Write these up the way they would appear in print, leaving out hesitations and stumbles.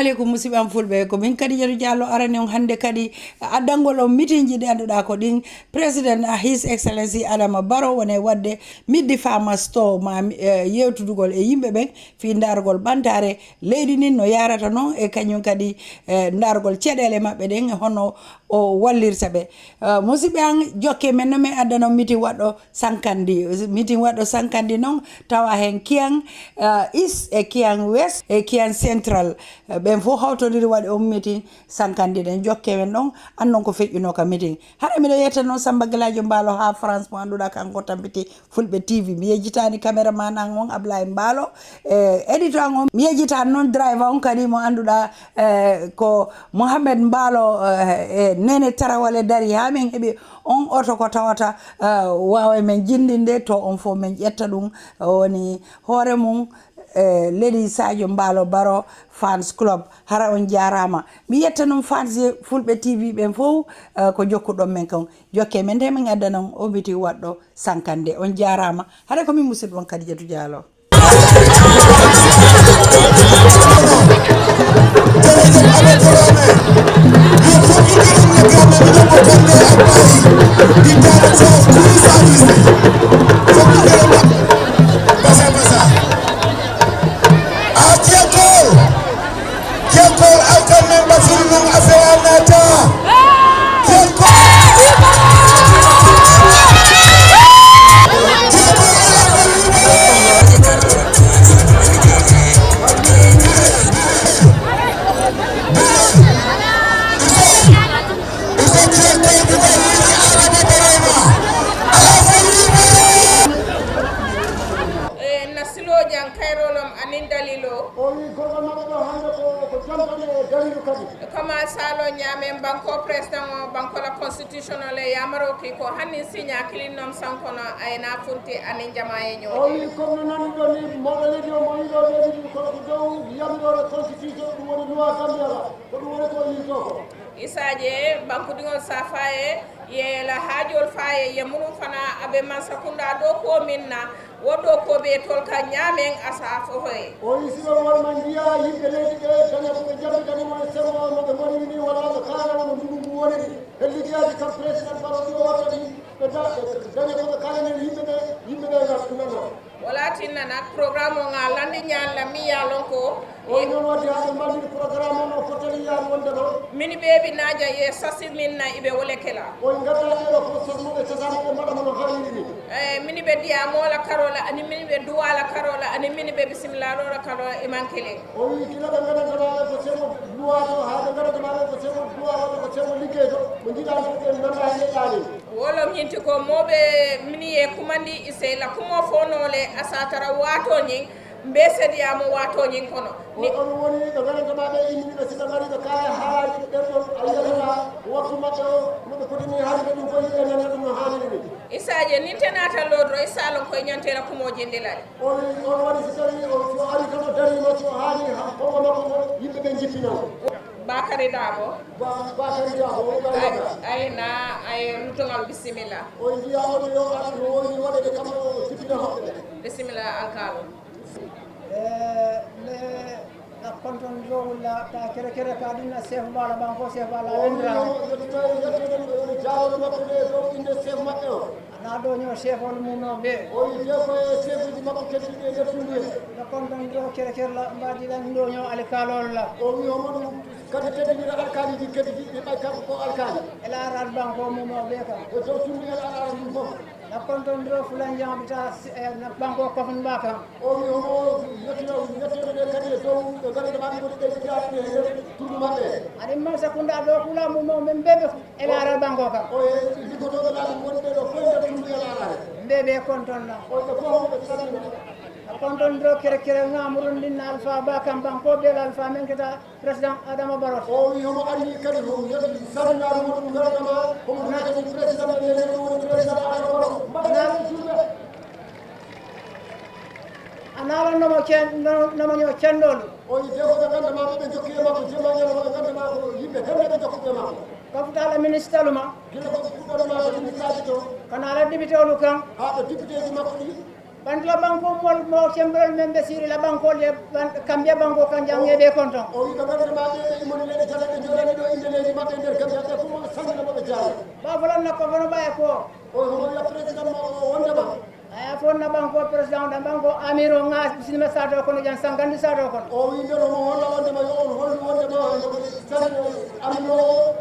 alaikum musibam fulbe ko min kadi jaru jallo arane on hande kadi addangol on meeting ji anduda ko din president his excellency Adama Barrow woni wadde middi fama store ma yewtudugol e yimbe ben fi ndargol bantare leydi nin no yarata non e kanyum kadi ndargol cedele mabbe den hono o wallirta be musibe an jokke men no me adano meeting waddo Sankandi meeting waddo Sankandi non tawa hen Kiang East e Kiang West e Kiang Central ben fo hawtodiri wadi o meeting Sankandi den jokke men non annon ko fejjuno ka meeting hada mi do yetta non Samba Galajo Mbalo ha France mo anduda kanko tampiti Fulbe TV mi yejitani cameraman an on Ablaye Mbalo editor an on mi yejitani non driver on kadi mo anduda ko Mohamed Mbalo nene tarawale dari ha men hebi on oto ko tawata wawa men jindinde to on fo men ƴetta ɗum woni hoore mum Lady Sadio Mbalo Barrow fans club hara on jarama mi yetta non fans Fulbe TV ben fof ko jokkuɗon men kan jokke men de min adda non o biti wadɗo Sankande on jarama hara ko min musidɗon Kadijatu Diallo Kama salo nyame banko president banko la constitutional yamaro ko hanni signa kilinom sankono ay na funti anin jamaye nyo o ko non do ni mo le do mo do le ko do yamdo la constitution mo do loi gambia ko do ko ni to isaje banko dingo safaye ye la hajol faye ye munu fana abe mansakunda do ko minna wodo ko be tol ka nyamen asa fo hoye o isi do wal man dia yimbe leydi be dana ko jabe dana mo sero mo ko moni ni wala ko kala mo dum mo woni e ligiyaji kam president Barrow do wata ni be dana ko kala ni yimbe be na wala tinna nak programme o ngalande nyaalla mi yalon ko o non wadi ha mandi programme o ko tali yal wonde do mini bebi naja ye sasi minna ibe wole kala o ngata do ko so mo be tasamo be madama no hayni mini be dia mola karola ani mini be duwala karola ani mini be bismillah ro karola iman kele o wi kila be ngada ngada ko semo duwa do ha be ngada ngada ko semo duwa ko semo liggey do mo dida ko be nanda he dali wolo nyinti ko mobe mini e kumandi ise la kumo fonole asatara wato nyin mbese dia mo wato nyin kono ni on woni do ngada ngada be indi be sita ngari do kay haaji be do ayala waktu mato mo ko ni haaji dum ko yide nana dum haali ni isaje ni tenata lodro isalon ko nyantela kumo jendelale on wadi sitari o so ari ko dari mo so haali ko ko yimbe be jippina Bakari Dabo ay na ay lutongal bismillah o ndiya o yo adu woni wade de kam jippina hoɓɓe bismillah alkalo le la konton jowla ta kere kere ka dinna chef bala banko chef bala wendra jaawol makko de do inde chef makko na do nyo chef on muno be o yi ko chef di makko kedi de tunde la konton do kere kere la mbadi lan do nyo alkalol la o mi o mo kadi tedi ni alkali di kedi di bay kam ko alkali ela rar banko muno be ka o to tunde ala dum ko la konton do fulan jambita na banko ko fun baka o mi o yotino de kadi do gari ma ko de jaati tundu mabbe ani ma sakunda do kula muno men bebe ela rar banko ka o di ko do la wonde do ko de tundu ela rar bebe konton na o ko ko konton do kere kere ngamurun din alfa ba kam banko be alfa men keta president Adama Barrow o wi homo ari kadi ho yodi sarna mo dum garama ko mo naati president be le mo president Adama Barrow na jumbe anala no mo ken no mo nyo kendol o yi de ko ganda ma be jokki ma ko jema nyalo ko ganda ma ko yimbe hande be jokki ma ko futala ministre luma gila ko ko ma ko ni kaji to kana la député olu kan ha ko député di makko di bantla banko mol mo chembel membe siri la banko le kambia banko kanjang ngebe konton o wi gambe ma be mo le jala de jolani do inde le mabbe der gambia te fu mo sanna mabbe jala ba fulan na ko bono baye ko o mo ya president mo wonde ma aya fonna banko president da banko amiro nga sinima sato kono jan Sankandi sato kono o wi ndero mo holla wonde ma on hollu wonde ma sanna amno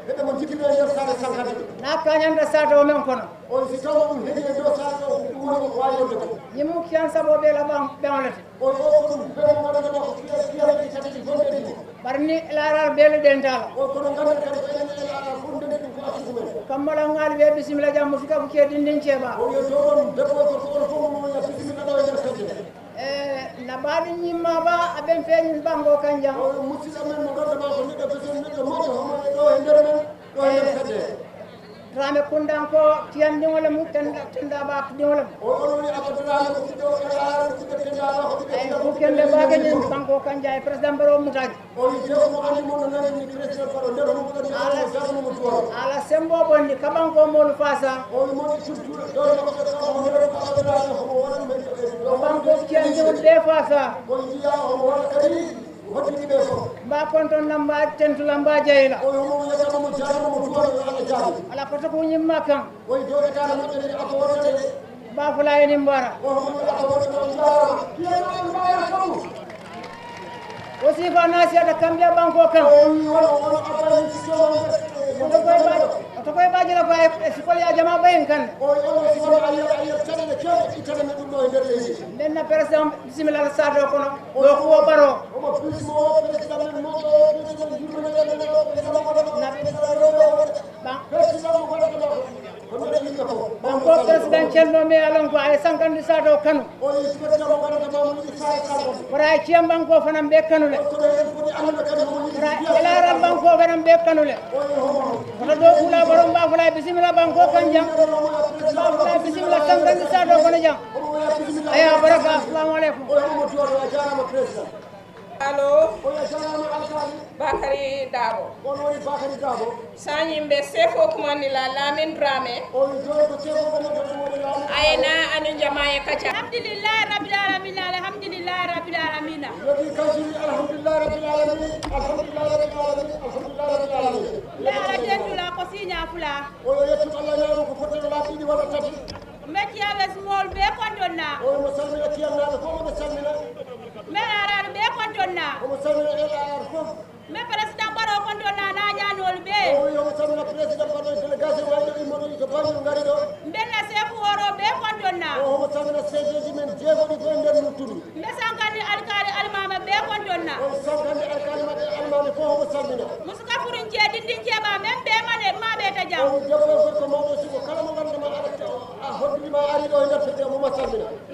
be mo jikki der sare Sankandi na kanyanda sato men kono o si taw mo hedi do sato mo wayo de yimu kian sabo be la bank banlati o ko be mo wala de ko kiya de tati gonde di barni laral bele dental o ko ngam ka de ala funde de ko assume kamala ngal be bismillah jam musika bu ke dindin ceba o yo don de ko mo ya bismillah do der sade na bani nyimma ba aben feñin bango kanjang o musila men mo do ma ko ni de bismillah mo do mo do e der men do e der sade rame kundan ko tiyan dingole mu tenda ba dingole o ni abdullah ko do ala ko tenda ba ko ay ko kende baage ni banko kanjay president Barrow mu taj o ni je mo andi mo nan ni president Barrow der mo ko do ala sembo bonni kabanko molu fasa o ni mo ni tutu do mo ko do mo der ko abdullah ko won men banko tiyan dingol be fasa o ni ya o wala kadi hoti be ko ba konton namba tentu lamba jeyla o mo ya ta mo jara mo do ala jaabi ala ko to ko nyimma kan o do be ta mo de ko wote ba fulay ni mbara o mo ya ko wote mo jara ya ma ba ya ko aussi fa nasi ada kambia banko kan to koy baji la fay ci ko ya jama bayen kan den na president bismillah sado kono do ko baro banko president celno me alon ko ay Sankandi sado kanu wara ci banko fanam be kanule elaran banko fanam be kanule wala do kula borom ba fulay bismillah banko kanjam ba fulay bismillah Sankandi sado kono jam aya baraka assalamu alaikum allo Bakary Dabo sañimɓe sefo kumanila Lamin Dramé ayna ani jamaye kaca alhamdulillah rabbil alamin alhamdulillah rabbil alamin le ala tentula ko siña fula meti ave small be kontonna me ara be kontonna me president Barrow kontonna na nyanol be mbenna sefu woro be kontonna me Sankandi alkali almama be kontonna musuka furin je dindin je ba men be mane ma be ta jam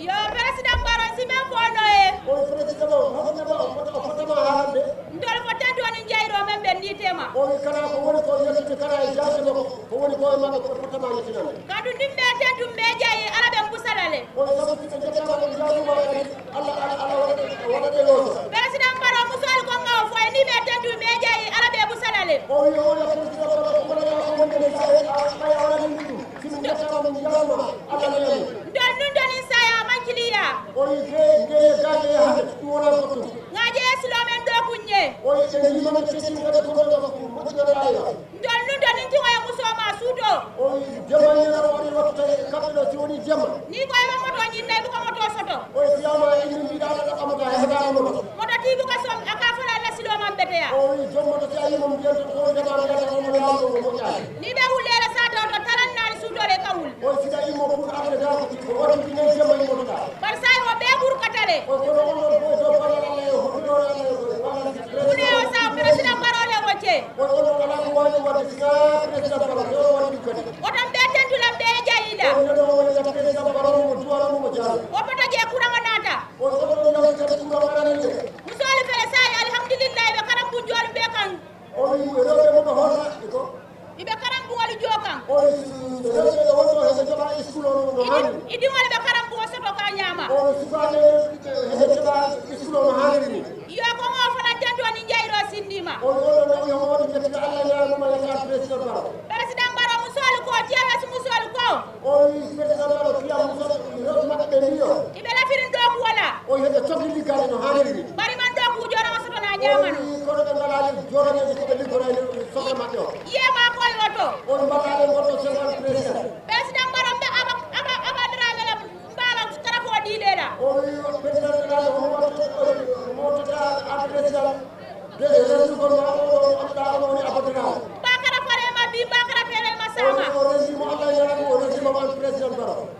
yo president Barrow si men fono e ndol ko tan doni jeyro men be ni tema kadu dimbe tan dumbe jeyi arabe busalale president Barrow musol ko ngaw foy ni be tan dumbe jeyi arabe busalale ndol nun doni saya mankiliya ngaje silo men do kunye ndol nun doni tingoy musoma sudo ni ko e moto nyinde bu ko moto soto moto ti bu ko som aka fala la silo man bete ya ni be wulere sa do to taran nani sudo le kawul par say wo be bur katale une o sa president Barrow le woche otam be tentula be jayida o pata je kurama nata musoli fele say alhamdulillah be karam bu jol be kan ibe karam bu wali jokan idi wala be karam bu soto ka nyama yo ko mo fana tento ni jeyro sindima president Barrow musoli ko tiaga musoli ko ibe la bakara fare ma bi bakara fere ma sama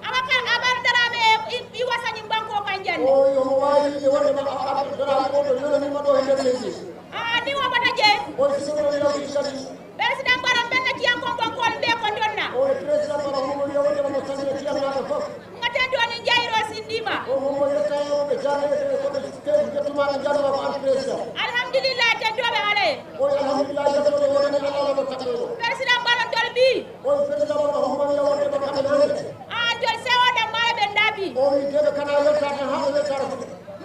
amaka abar darame i wasani banko kan janne ni wa bata je president Barrow benna ci am kon ko be ko donna ngate doni jayro sindima alhamdulillah te dobe ale president Barrow dol bi dol sewo da mala be ndabi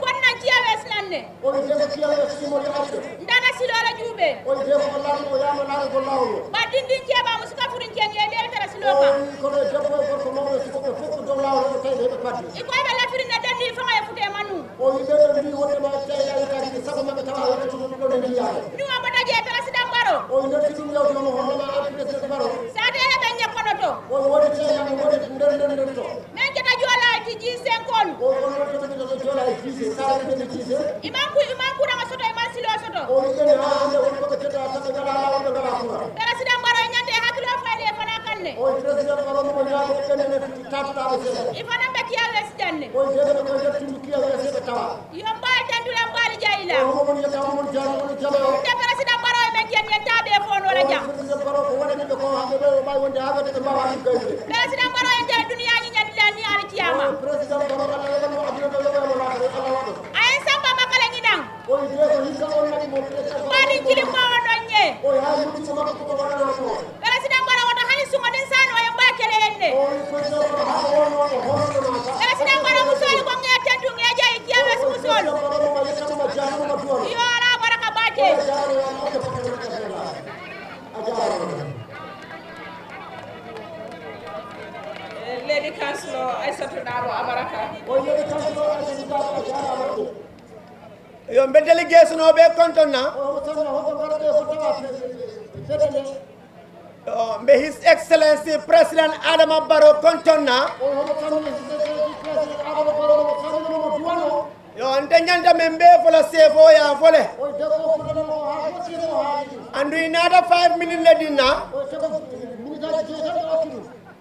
wonna ci awes nanne ndana silora jube ba dindin ci ba musuka furin ci ngey del tara siloka iko be la furin da ni fa ngay futé manu ni wa bata je president Barrow sa de be ñakono to men jeta jola ci ji senkol imanku na soto iman silo soto president Barrow nyande hakilo fayde fana kanne ifana be kiya wesdanne yo mbal tandula mbal jayla te president Barrow men ken tabe fon wala jam president Barrow en der dunya ni nyandi la ni ala kiyama ay samba makala ni dang bani kili ko wononye president Barrow wata hani sungo din sano e mbakele henne president Barrow musolu ko ngi tentu ngi jayi kiyawe musolu yo ara baraka baje Lady Councilor Aissatou Dabo Abaraka. Yo mbe delegation o be kontonna mbe His Excellency President Adama Barrow kontonna yo nte nyanta membe fola sefo ya fole andu inata 5 minutes le dinna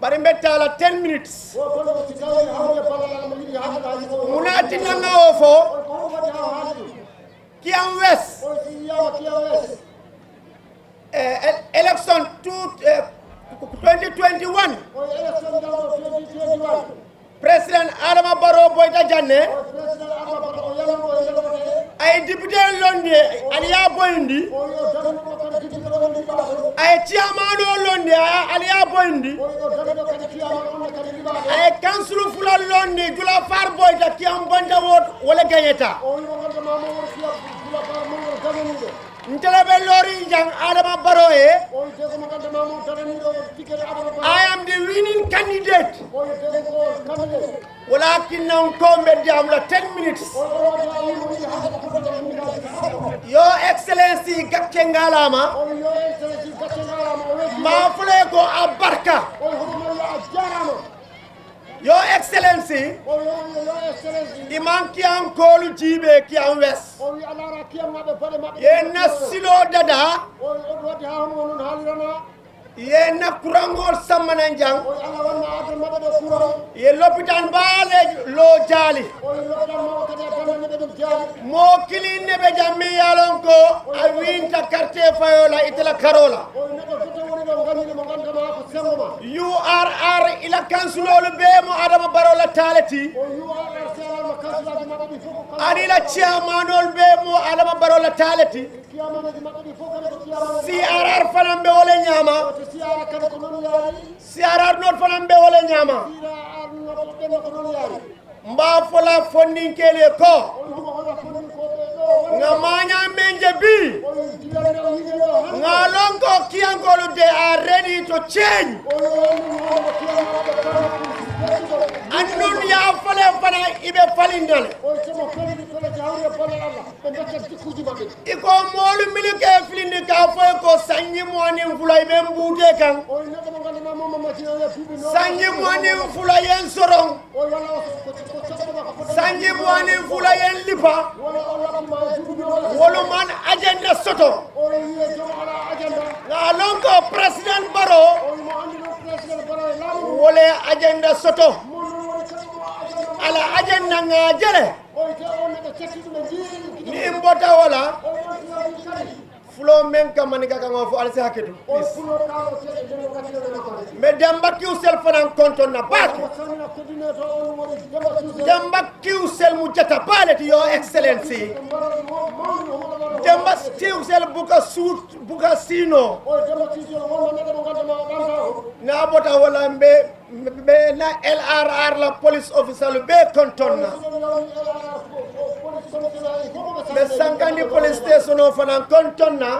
bari mbetala 10 minutes munati nanga ofo Kiam West election 2021 President Adama Barrow boyta janne ay député londi aliya boyndi ay chairman londi aliya boyndi ay council fula londi jula far boyta kiam banda wot wala gayeta Ntelebe lori jang Adama Barrow I am the winning candidate. Walakin now come jam la 10 minutes. Your Excellency Gakkengalama Mafuleko Abarka. Your Excellency Iman Kiam Kolu Jibe Kiam West Yena Silo Dada Yena Kurangor Samananjang Ye Lopitan Bale Lo Jali Mo Kili Nebe Jami Yalonko Awinta Karte Fayola Itala Karola URR ila councilor be mo Adama Barrow la talati adila chairmanol be mo Adama Barrow la talati CRR fanam be wole nyama CRR not fanam be wole nyama mba fola funding kele ko ngamanya menje bi ngalongo kiangolo they are ready to change andun ya fale fana ibe falindale iko molu milike flindi ka foy ko sanyi moni fulay be mbute kan sanyi moni fulay en sorong sanji mwani fula yen lipa wolu man agenda soto konko President Barrow mo andi no president Barrow lamu wole agenda soto mo woni ko agenda ala agenda nga jele o te on ne cekki dum ndi ni mbota wala o mo kadi fulo men kamani kaka ngo fo alsi haketu o fulo kawo te de no kadi no ko me demba kiusel fanan konton na bak o sanna coordinator on woni demba tuzo demba kiusel mu jata paleti your excellency demba kiusel buka suit buka sino o demba tuzo won mo ne mo gandama danta na bota wala be na LRR la police officer be konton na be Sankandi police station o fanan konton na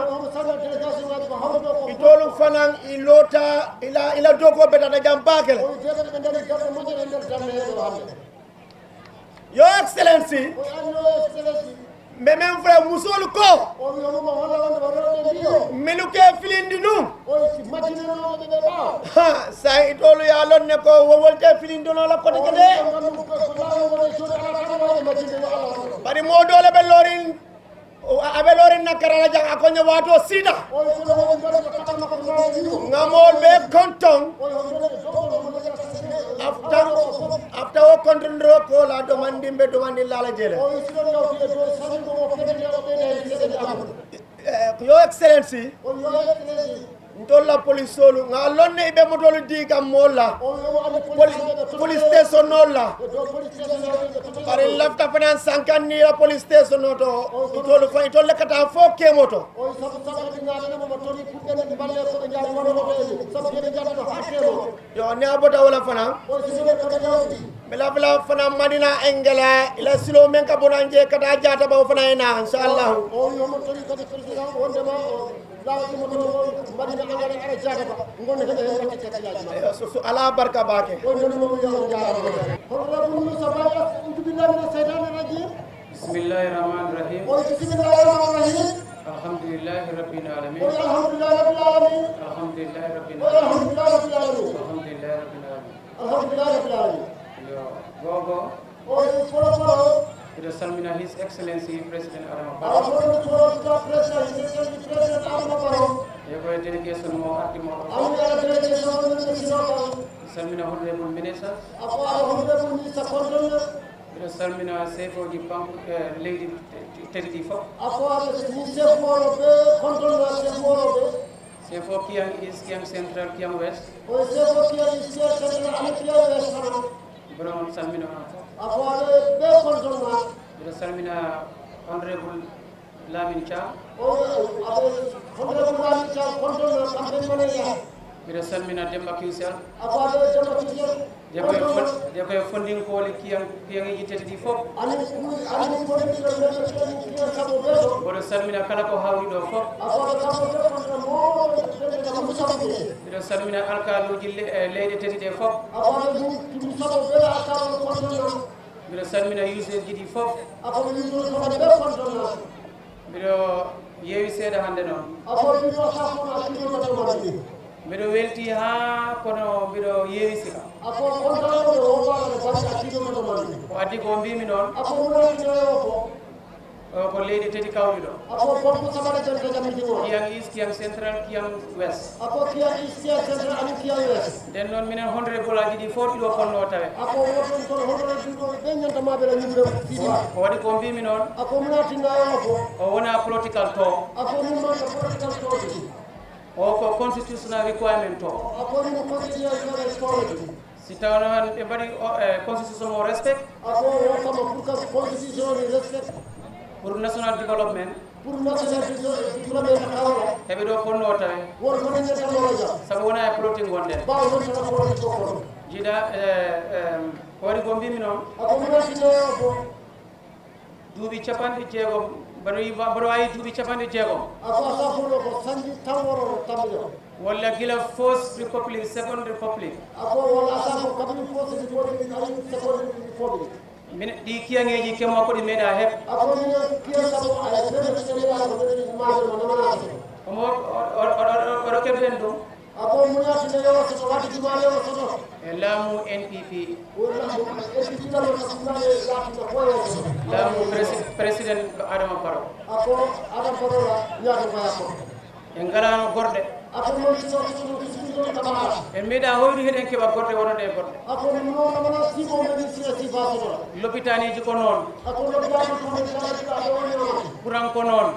itolu fanan ilota ila dogo beta na jambakele your excellency me men frère musol ko meluke filindi nu ha sa itolu ya lonne ko wowolte filindi no la ko de bari mo dole be lorin abe lorin nakara jang akonya wato sida ngamol be konton after o kontrondro ko la domandimbe domandi lala jele your excellency ntolla police solu nga lonne ibe motolu diga molla police station nolla pare lafta fanan Sankandi la police station noto itolu fa itolle kata fo kemoto yo ne abota wala fana bela fana madina engela ila silo men ka bonanje kata jata ba fana ina inshallah ala barka bake Bismillahirrahmanirrahim. Alhamdulillahi rabbil alamin. Alhamdulillahi rabbil alamin. Gogo. Ito salmina His Excellency President Adama Barrow. Yoko delegation mo ati mo. Salmina honorable ministers. Ito salmina sefo di bank Leysdi Leysdi fo. Sefo kiang East, kiang Central, kiang West. Brown salmina ito salmina honorable Lamin Cha. Ito salmina Demba Kiusel. Dia funding ko li kiang yitete di fop. Ito salmina kala ko hawi do fop. Ito salmina alkalu Leysdi tete fop. Biro salmina usage di fof biro yewi seeda hande noon biro welti ha kono biro yewi sika ko addi ko mbimi noon ko Leysdi tati kawri ɗo kiyang East, kiyang Central, kiyang West nden noon minen honorable aji ɗi fof ɗiɗo ponno tawe ko waɗi ko mbimi noon o wona political talk o ko constitutional requirement talk si tawno han ɓe mbaɗi constitution o respect pour national development heɓe ɗo ponno tawe sabu wona e politique gonɗen jiiɗa ko waɗi ko mbimi noon duuɓi capanɗe jeegom mbaɗo wawi duuɓi capanɗe jeegom walla gila first republic second republic min ɗi kiyangeji kemma ko ɗi meeɗa heɓ omo oɗo keɓɗen ɗum e laamu NPP laamu président Adama Barrow en ngalano gorɗe en meeɗa hoydu heɗen keɓa goɗɗe wonode e goɗɗe lopitaniji ko noon courant ko noon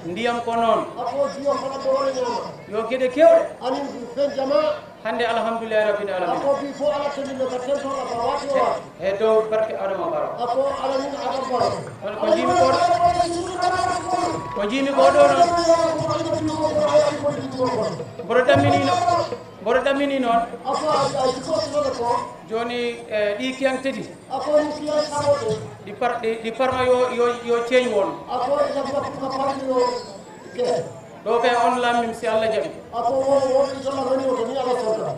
ndiyam ko noon yo gueɗe kewɗe hande alhamdulillahi rabbil alamin e dow barke Adama Barrow on ko jimi ko ɗo noon mboɗo ɗammini noon joni ɗi kiyang tati ɗi parma yo ceeñ won ɗo kay on lammim si Allah jaɓi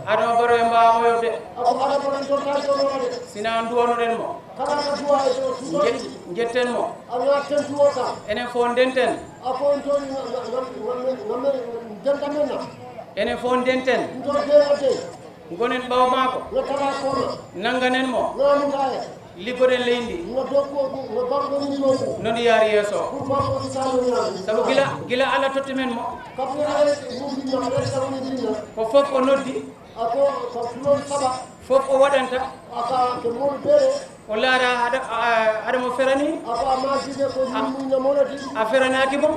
Adama Barrow e mbawamo yobde sina duwonoɗen mo jetten mo enen fof ndenten enen fof ndenten gonen ɓaw mako nanganen mo liggoɗen leydi noon yaari yeeso sabu gila Allah totti men mo ko fof o noddi fof o waɗanta o laara aɗa mo ferani a feranaki mo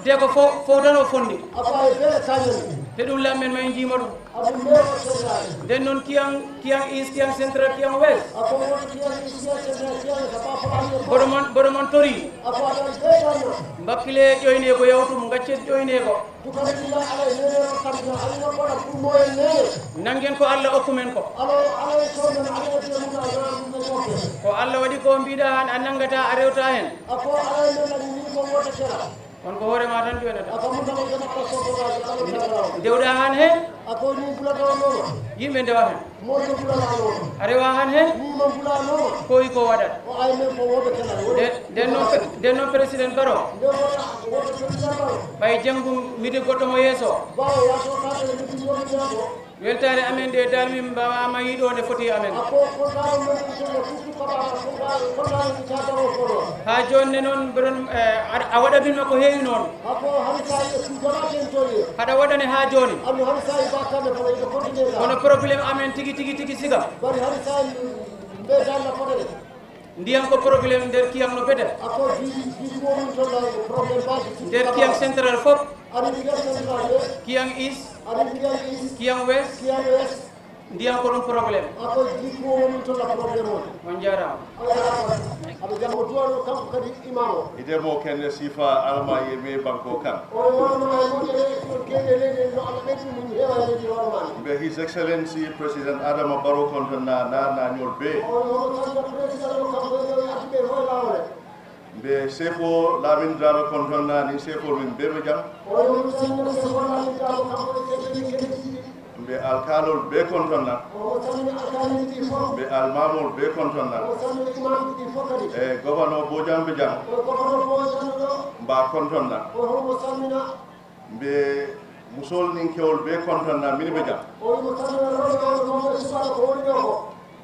dego fof tan o fondi te ɗum lammen ma en jiima ɗum nden noon kiyang east kiyang central kiyang west boɗo mon tori mbakkile ƴoyne ko yawtum gaccet ƴoyne ko nangen ko Allah okkumen ko Allah waɗi ko mbiɗa han a nangata a rewta hen on ko hoorema tan ƴoynata dewɗa han hen yimɓe ndewa hen a rewa han hen koyi ko waɗat nden noon président Barrow ɓay janggu midi goɗɗo mo yeeso weltare amen de dalmi mbawama yiɗode foti amen ha jonne noon mbiɗon a waɗaminma ko heewi noon haɗa waɗane ha joni kono probléme amen tigi siga ndiyam ko probléme nder kiyam no bete nder kiyam central fof kiyam east kiyam west ndiyam ko ɗum probléme on jarama idemo kenne sifa alma yeme banko kan be His Excellency President Adama Barrow kontonna nañol be be sefo lamin drama kontonna ni sefo min bebe jam be alkalol be kontonna be almamol be kontonna e gouverneur Bojambe jam mba kontonna be musol nin kewol be kontonna mini be jam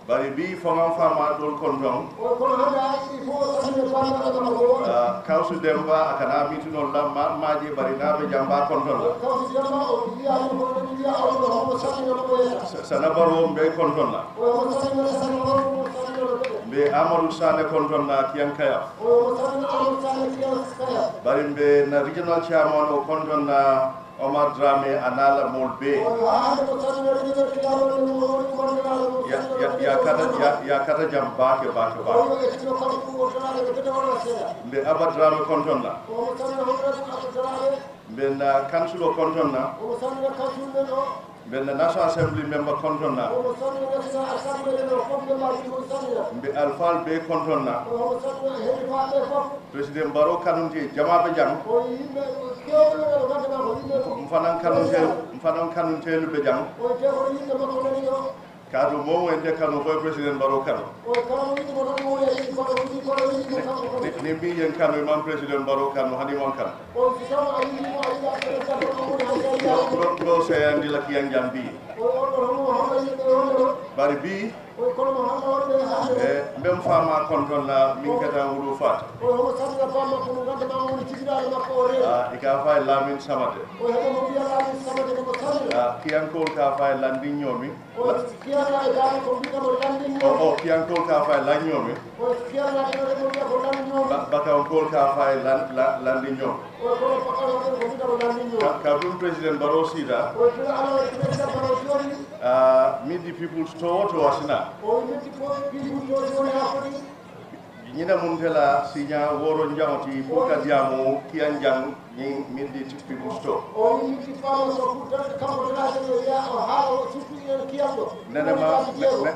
bari bi fongan fama dol konton kawsu demba akana mitino la maji bari nabe jamba konton sana Barrow be konton la be Amadou Sane konton la kiyankaya bari be na regional chairman o konton la Omar Drame anala molbe ya kata jam bake be Abba Drame konton la be na council konton la be na National Assembly member konton la be Alfal be konton la President Barrow kanunti jama be jam mfanan kanunte be jam kadu momo ende kanu ko President Barrow kanu ni bi yen kanu man President Barrow kanu hani mon kan ko se andi la ki jambi bari bi mbem fama konton la min kata wulu fat ika fay lamin samade kiyankol ka fay landi ñomi kiyankol ka fay la ñomi bakankol ka fay landi ñomi kabum president Barrow sida meet the people to wasina ñina mun tela sinya woro njamati pour ka diamo kian jang ni meet the people to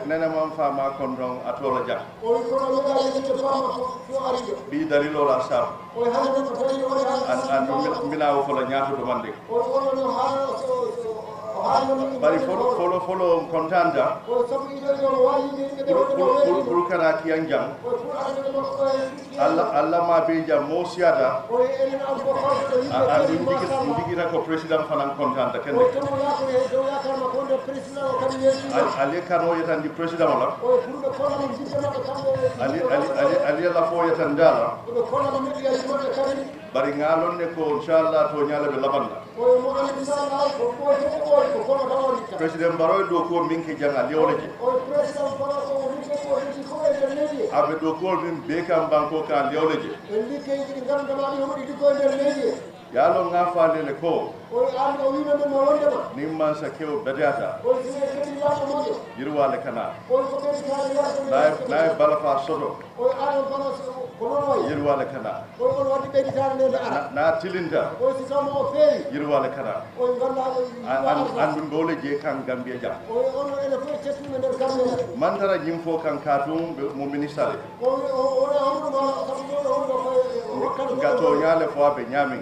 nena mam fama kondong atola jang bi dalilo la sab an milaw ko la ñaato do mande bari follow contanda pour kana kian jang alla ma be jam mo siada and digira ko president fanan contanda ken ali kano yetan di president wala ali la fo yetan dala bari ngalon ne ko inshallah to nyala be labanda president Barrow do ko min ke janga lewleje abe do ko min be kam banko kan lewleje yalo nga faale le ko ni man sa kew bedata yirwale kana na balafa sodo yirwale kana na tilinda yirwale kana andum dole je kan gambia jam man tara jimfo kan katum mo ministre gato nyale fo abe nyami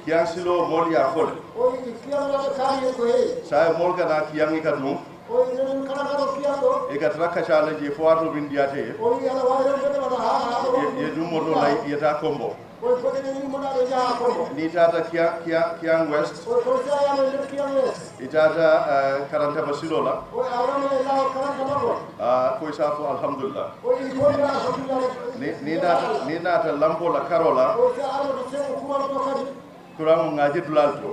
kian silo mol ya fol sa mol kana kian ni kadum e gatra kashala je fo ato bindiate ye dum modo lay yeta kombo ni tata kian west itata karanta basilola ko isafu alhamdulillah ni nata lampo la karola kurang ngaji dulalto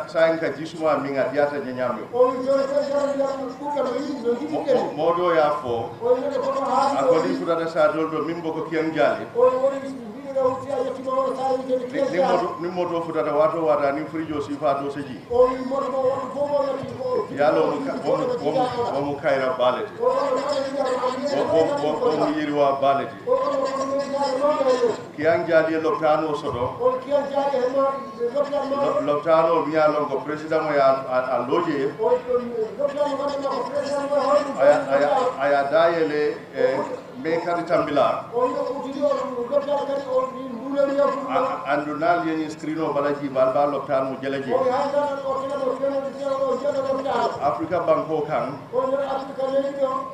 sa enka jisuma minga diata nyanyami modo ya fo akodi fudada sa doldo mimbo ko kian jali ni moto futata wato wata ni frijo sifa do seji yalo mo kayra baleti mo yirwa baleti kian jali loptano sodo loptano miyalo ko president mo ya a loje aya dayele me kadi tambila andunal yeni screeno balaji balba loptan mu jeleji Africa banko kan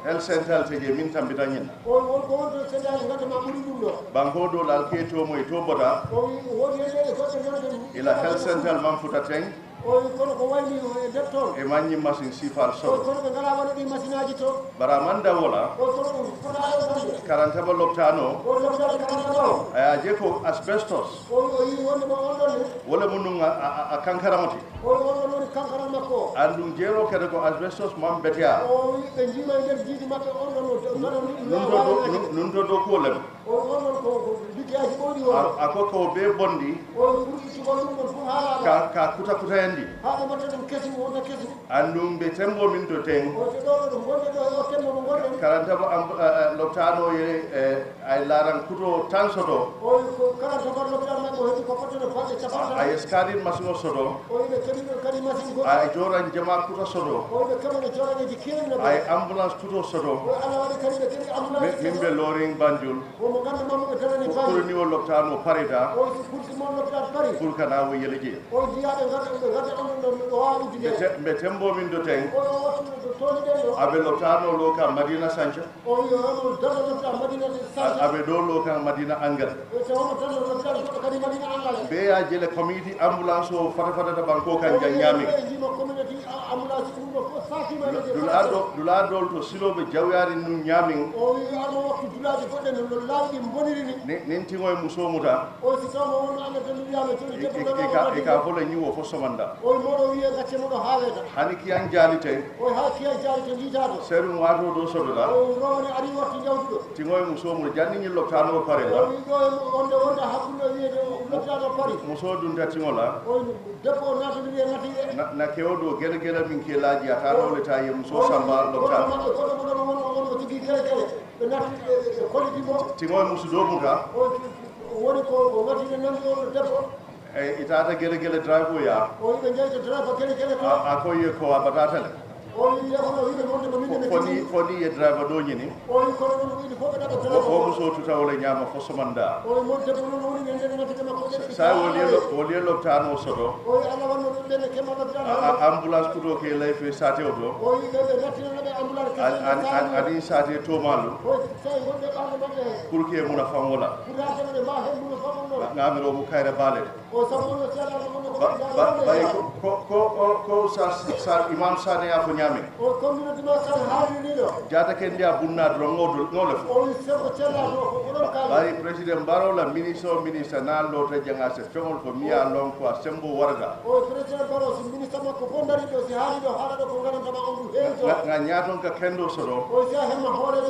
el central teje min tambita nyin banko do lal keto mo to boda ila health central man futa teng e manyi machine sifal so baramanda wala karanta ba loptano aya je ko asbestos wala mununga a kankaramati andum jero kede ko asbestos mam betia nun do ko lem ako ko be bondi ka kuta yandi andum be tembo min to ten karanta ba loptano ye ay laran kuto tan soto ay skadin masimo soto ay joran jama kuto soto ay ambulance kuto soto min be loring banjul pour ni o loptano parida pour kana wo yeleje be tembo min do ten abe loptano lo ka madina sancha abe do lo ka madina angal be ya jele committee ambulance o fata da banko kan janyami dula dol to siloɓe jawyari num ñamin nin timoye musomuta e ka folo ñiwo fo somanda hani kiyan jalite serum wato do sodola timoye musomuta janni ñi loptano pare la muso dunta timola na kewdo gele gele min ke laaji ata loleta ye muso samba lopta timoye musu do muta itata gele gele drive ya akoye ko abatatale foni ye driver do ñini o muso tuta wala ñama fo somanda sa woli loptano soto ambulance kuto ke lay fe sate oto ani sate to malu pour que muna famola ngamiro mu kayra bale ko sa imam sane ya fo ñami jata ken dia bunna do ngole fo bari president Barrow la ministre na lo to janga se fengol ko miya lon ko sembo warga president Barrow si ministre makko bondari do si haali do harado ko ngana tama on du nga nyaton ka kendo soro sa hemma hore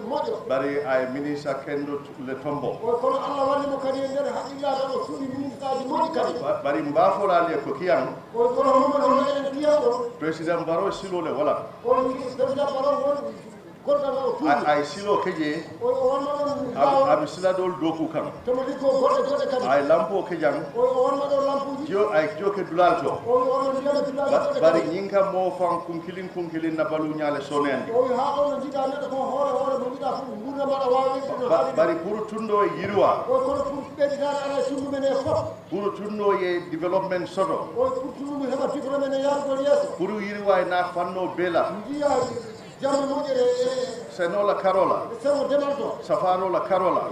mojo bari ay ministre kendo le tombo ko Allah walli mo kadi nder hakilla do suudi ministre ji modi kadi bari mbafola le ko kiyam ko mo len kiyam president Barrow silo le wala president Barrow ay silo keje abi sila dol doku kan ay lampo kejang jo ay joke dulalto bari nyinka mo fam kunkilin na balu nyale sonendi bari puru tundo yirwa puru tundo ye development soto puru yirwa na fanno bela Senola Carola, Safaro la Carola,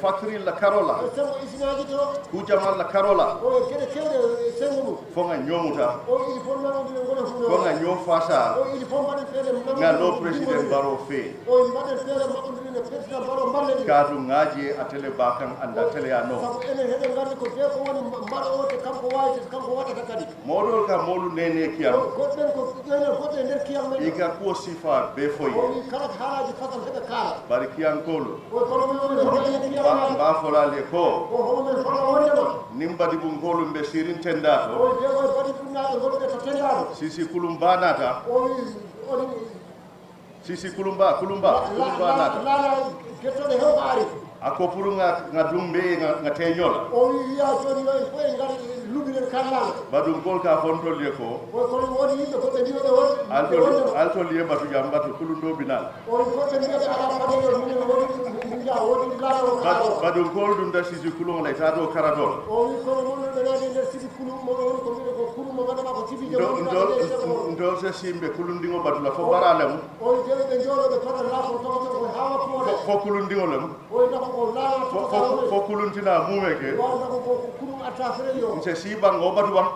Factory la Carola, Kujamal la Carola, Fonga Nyomuta, Fonga Nyofasa, Nalo President Barrow Fe, Kadu Ngaji Atele Bakan and Ateleano. Model ka molu nene kia, Ika kuo sifa befoye, Bari kian kolu. Bafola le ko nimba di bungolu mbe sirin tendato sisi kulumbanata sisi kulumba nata ako puru nga dumbe nga tenyola badum kol ka fontol ye ko alto liye batu jambatu kulundo binal badum kol dum da sisi kulung lay tato karadol ndo se simbe kulundingo batu la fo baralem fo kulundingo lem fo kuluntina mumeke nse siban go batu bam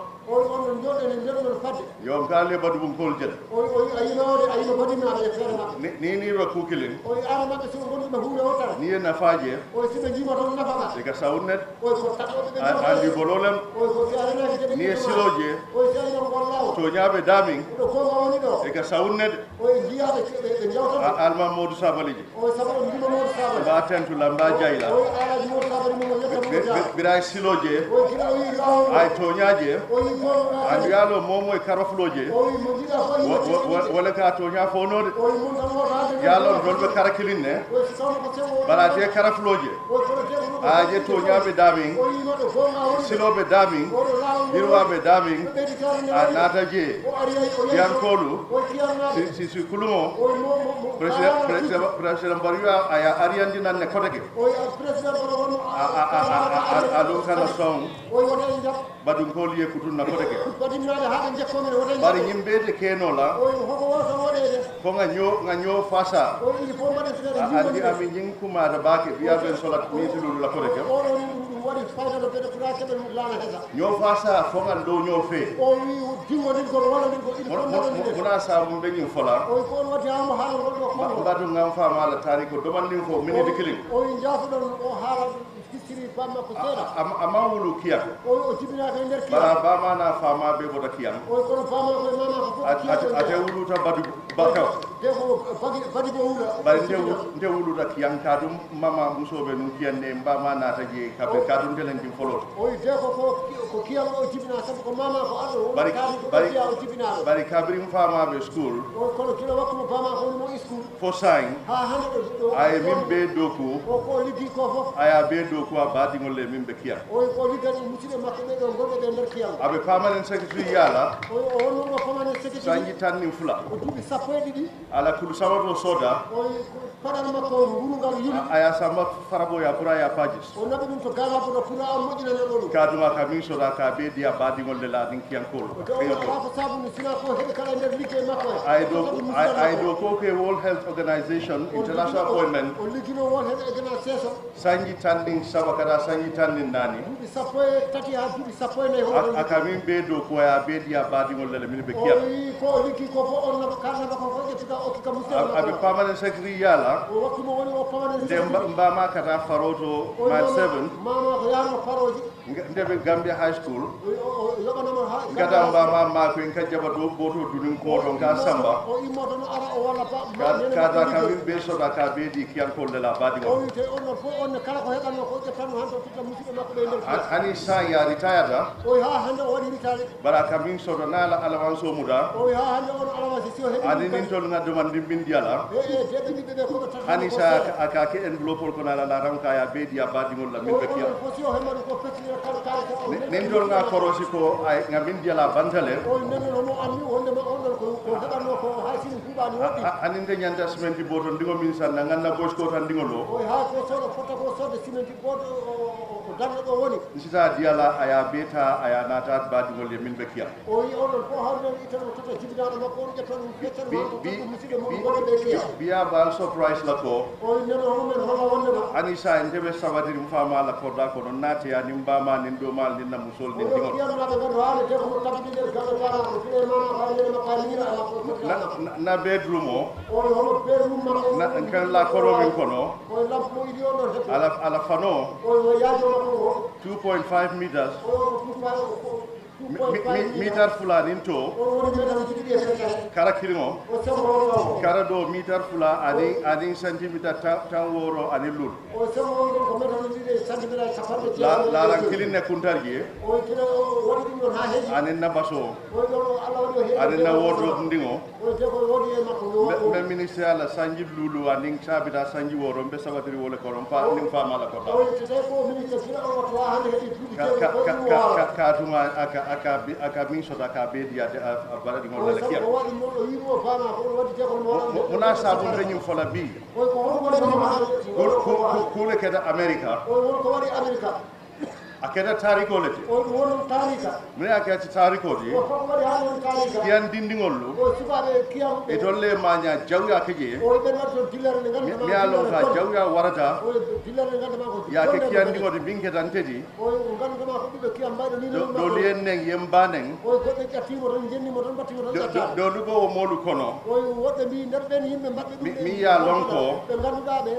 yo ngale badu bum kol jel ni ro kukilin ni na faje e ka sawnet andi bololem ni siloje to nyaabe daming e ka sawnet alma modou sabaliji ba tentu lamba jayla biray siloje ay to nyaaje andi yalo momo e karofloje wala ka to nya fonode yalo dolbe karakilin ne bala de karofloje aje to nya be damin silo be damin birwa be damin anata je yankolu si kulumo president Barrow aya ariandi nan ne koteke alo kana song badum kol ye kutun na koteke bari nyimbe keno la ko nganyo fasa andi ami nyin kuma da bake biya ben solat mi tulu la koteke waɗi fayda ɓeɗe kura keɓe laana hesa ñoo fasa fongal do ñoo fe o wi dimmoɗin kono waɗanin ko ɗiɗi fondaɗoɗiɗe mona sabu ɓe ñin fola o wi ko on watti hamo haala ngol ɗo kongo mbatu ngam fama ala tari ko domandin fo minute killing o wi jaafoɗon o haala histiri bamma ko seeɗa ama wulu kiya o wi o jibinaka e nder kiya bara bama na fama be bota kiyam o wi kono fama koye mama ko fof ate wuluta badu bakaw de ko badi bo wula bari nde wuluta kiyam ka dum mama musoɓe num kiyanne mbama nata je kaɓe ka dum delen din folot o wi de ko kiyam o jibina sabu ko mama ko alɗo bari kiya o jibinaɗo bari kabrim famaɓe school o kono kilo wakkuma fama ko mo school fo sign ha hande ɗo ay min be doku o ko liggi ko fof aya be doku a baɗigol e min ɓe kiyam o wi ko liggani musidɓe makko ɓe ɗo gonɓe ɓe nder kiyam aɓe permanent secretary yala o wonno o permanent secretary sanji tannin fula o duuɓi sappo e ɗiɗi ala kulu sabato soda o wi paɗan makko ngurungal yuli aya samba faraboya pour aya pagis o naɓi ɗum to galaboɗo pour a moƴƴinanano ɗum kaduma ka min soda ka be diya baɗigol le la ɗin kiyankol ala ko sabuni sina ko heɓe kala nder liggey makko ay do ko ke World Health Organization international appointment o liggino won heɓe organisation sanji tannin saba kada sanji tannin nani duuɓi sappo e tati ha duuɓi sappo e nayyi aka min be do ko ya be diya baɗigol le min ɓe o kiyam wi ko liggi ko fof on kalnaba ko fof ƴettuga okkika musidɗo aɓe permanent secretary yala o wakkimo woni o permanent nde mbama kata faroto mile 7 mama ko yarno paroji ndeɓe Gambia High School yoɓanama ha gada mbama mako en kajjaba do boto dunin koto ka samba o immoto no ara o walla kada kamin be soda ka beedi kiyankol de la o baɗigol wite onno fof onne kala ko heɓanno ko ƴettanno han to tutta musidɓe makko ɓe nder hani sa ya retire o wi ha hande o waɗi ritade bara kamin soda nala allowance o muda o wi ha hande on alamasi si o heɓi ani nin tol ngadduman ndimbin diyala deɓe ɓiɓɓe ɓe koɓe tata hani sa aka ke enveloppe ol ko nala laram ka ya beedi ya baɗigol la min ɓe kiyam fof si o heɓani ko fettira kala kalata o nin tol nga korosi ko ay ngamin diyala bantale o nenno no anni wondema onon ko heɓanno ko hay sini fuuɓani woɗɗi ani nde ñanta cimenti boto ndigo min sanna ganna boys ko tan ndigol o o wi ha ko soɗo fotta ko sodde cimenti goto o darɗo ɗo woni sita diyala aya beta aya nata baɗigol ye min ɓe kiyam o wi onon fof hawden itano tata jibinaɗo makko on ƴettan ɗum feccan ma ko tan musidɗo mo goɗe ɓe kiya biya bal surprise la ko o wi neno homen hola wondema ani sa en ndeɓe sabatiri fama la korda ko non nateya nin mbama nin ɗomal nin na musol nin o digol kiyamnaɓe gandu haala te komo tabiti nder galle bana ko fine mama ka nene makka mira ala ko na bedroom o o wi homo bedroom makko na kan la koro min kono o wi lampe mo iɗi on ɗon heɓɓo ala fano o wi o yaajo makko o 2.5 meters o ko meter fula nin to o woni meɗan jiɗiɗi e feccere kara kirimo o sembo kara do meter fula ani centimeter tan woro ani lul o sembo on ko meɗan jiɗiɗi e centimétre capanɗe jeegom laran kilinne kuntarji o wi kino waɗi ɗum ɗon ha heeɗi anin na baso o wi ɗon Allah waɗi o heeɗi anin na wardrobe ndingo o wi debbo woodi e makko mbe ministre ala sanji lulu anin sabita sanji woro mbe sabatiri wole koron fa nin fama la ko o wi te ko ministre fina on wattu ha hande heeɗi duuɓi katuma aka min sota ka beedi ade baɗi ngol la kiyam o waɗi mo o yimo fama ko waɗi debbo mo mona sabu reñum fola bi o ko hon woni kule keda america o won ko waɗi america a keda tarikole te o won tarika mine a keti tarikoji o ko waɗi ha won tarika kiyan dindingol lu o sukaɓe kiyam e tolle maña jawya keje o ɓe watto dillere nde ganduma mi alon ka jawya warata o dillere nde ganduma ko ya ke kiyan dingoti binke tan tedi o ganduma ko ɓiɓe kiyam mbayɗo ni do lien neng yemba neng o goɗɗe ƴattimo tan jennimo tan battimo tan ƴatta do lugo o molu kono o woɓɓe mbi nder ɓen yimɓe mbaɗɓe ɗum mi ya lonko ɓe ganduɗa ɓe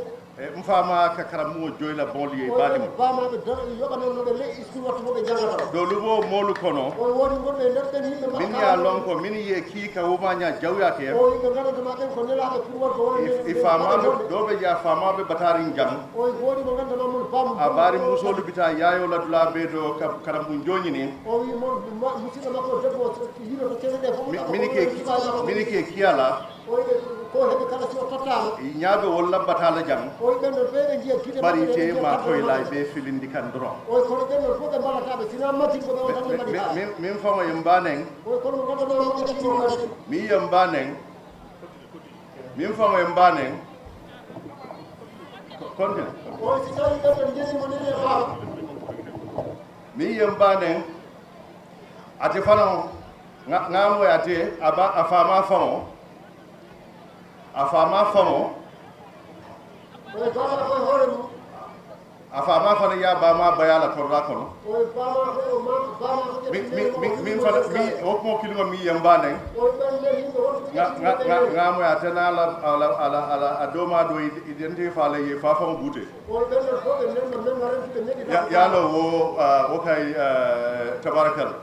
mfama ka karamu joyla bonlier badimo bamaɓe yoɓanonoɓe ley school wattu moɓe jangata do lugo molu kono o woni gonɓe nder ɓen yimɓe min ya lonko min ye kiika wumaña jawyake o yimɓe gandantama ɓen ko nelaɓe pour watko woni famaɓe ɗo ɓe ja famaɓe batarin jang o woɗi mo gandana mon bamu a bari musolu bita yayo ladula ɓe do karambu joñini o wi mon musidɗo makko debbo yiɗo to kene ɗe fof mini ke kiyala o wi ko heɓe kala si o tottama ñaaɓe won labbatala jang o wi ɓenɗon ɓe ɓe jiya guiɗe bari te ma koyla ɓe filindi kan doron o wi kono ɓenɗon fof ɓe mbaɗataɓe sina matinko ɓe o tan ɓe mbaɗi min fama yem mbaneng o wi kono mo gandanama mo ƴettimo kadi mi yem mbaneng min fama yem mbaneng continue o wi si tawi ɓenɗon jennimo nene faama mi yem mbaneng ate fano ngamoy ate a fama famo o wi baba koye hoore mum afama fana ya bama bayala korra kono min fana mi hokmo kilima mi yambane ngamo ya tenala ala adoma do identify le ye fa fam bute ya lo wo kay tabarakal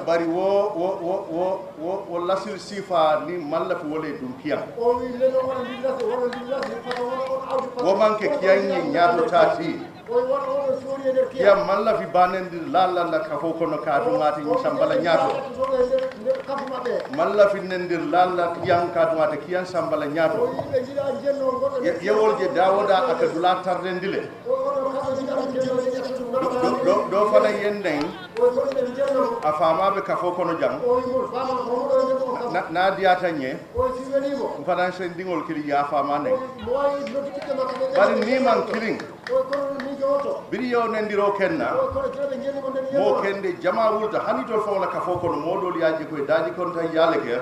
bari wo lasil sifa ni mallafi wole dum kiyam wo manke kiyanyi nyaado tati kiyam mallafi banendi lalla ka fo kono ka dumati ni sambala nyaato mallafi nendir lalla kiyam ka dumati kiyan sambala nyaato yewol je dawoda aka dula tardendile do fana yenden afamaɓe ka fo kono jang na diyata ñe fana sen dingol kili yafama nen bari niman kilin biri yo nendiro kenna mo kende jama wulta hani to fawla ka fo kono modol yaji koy daji kon tan yaleke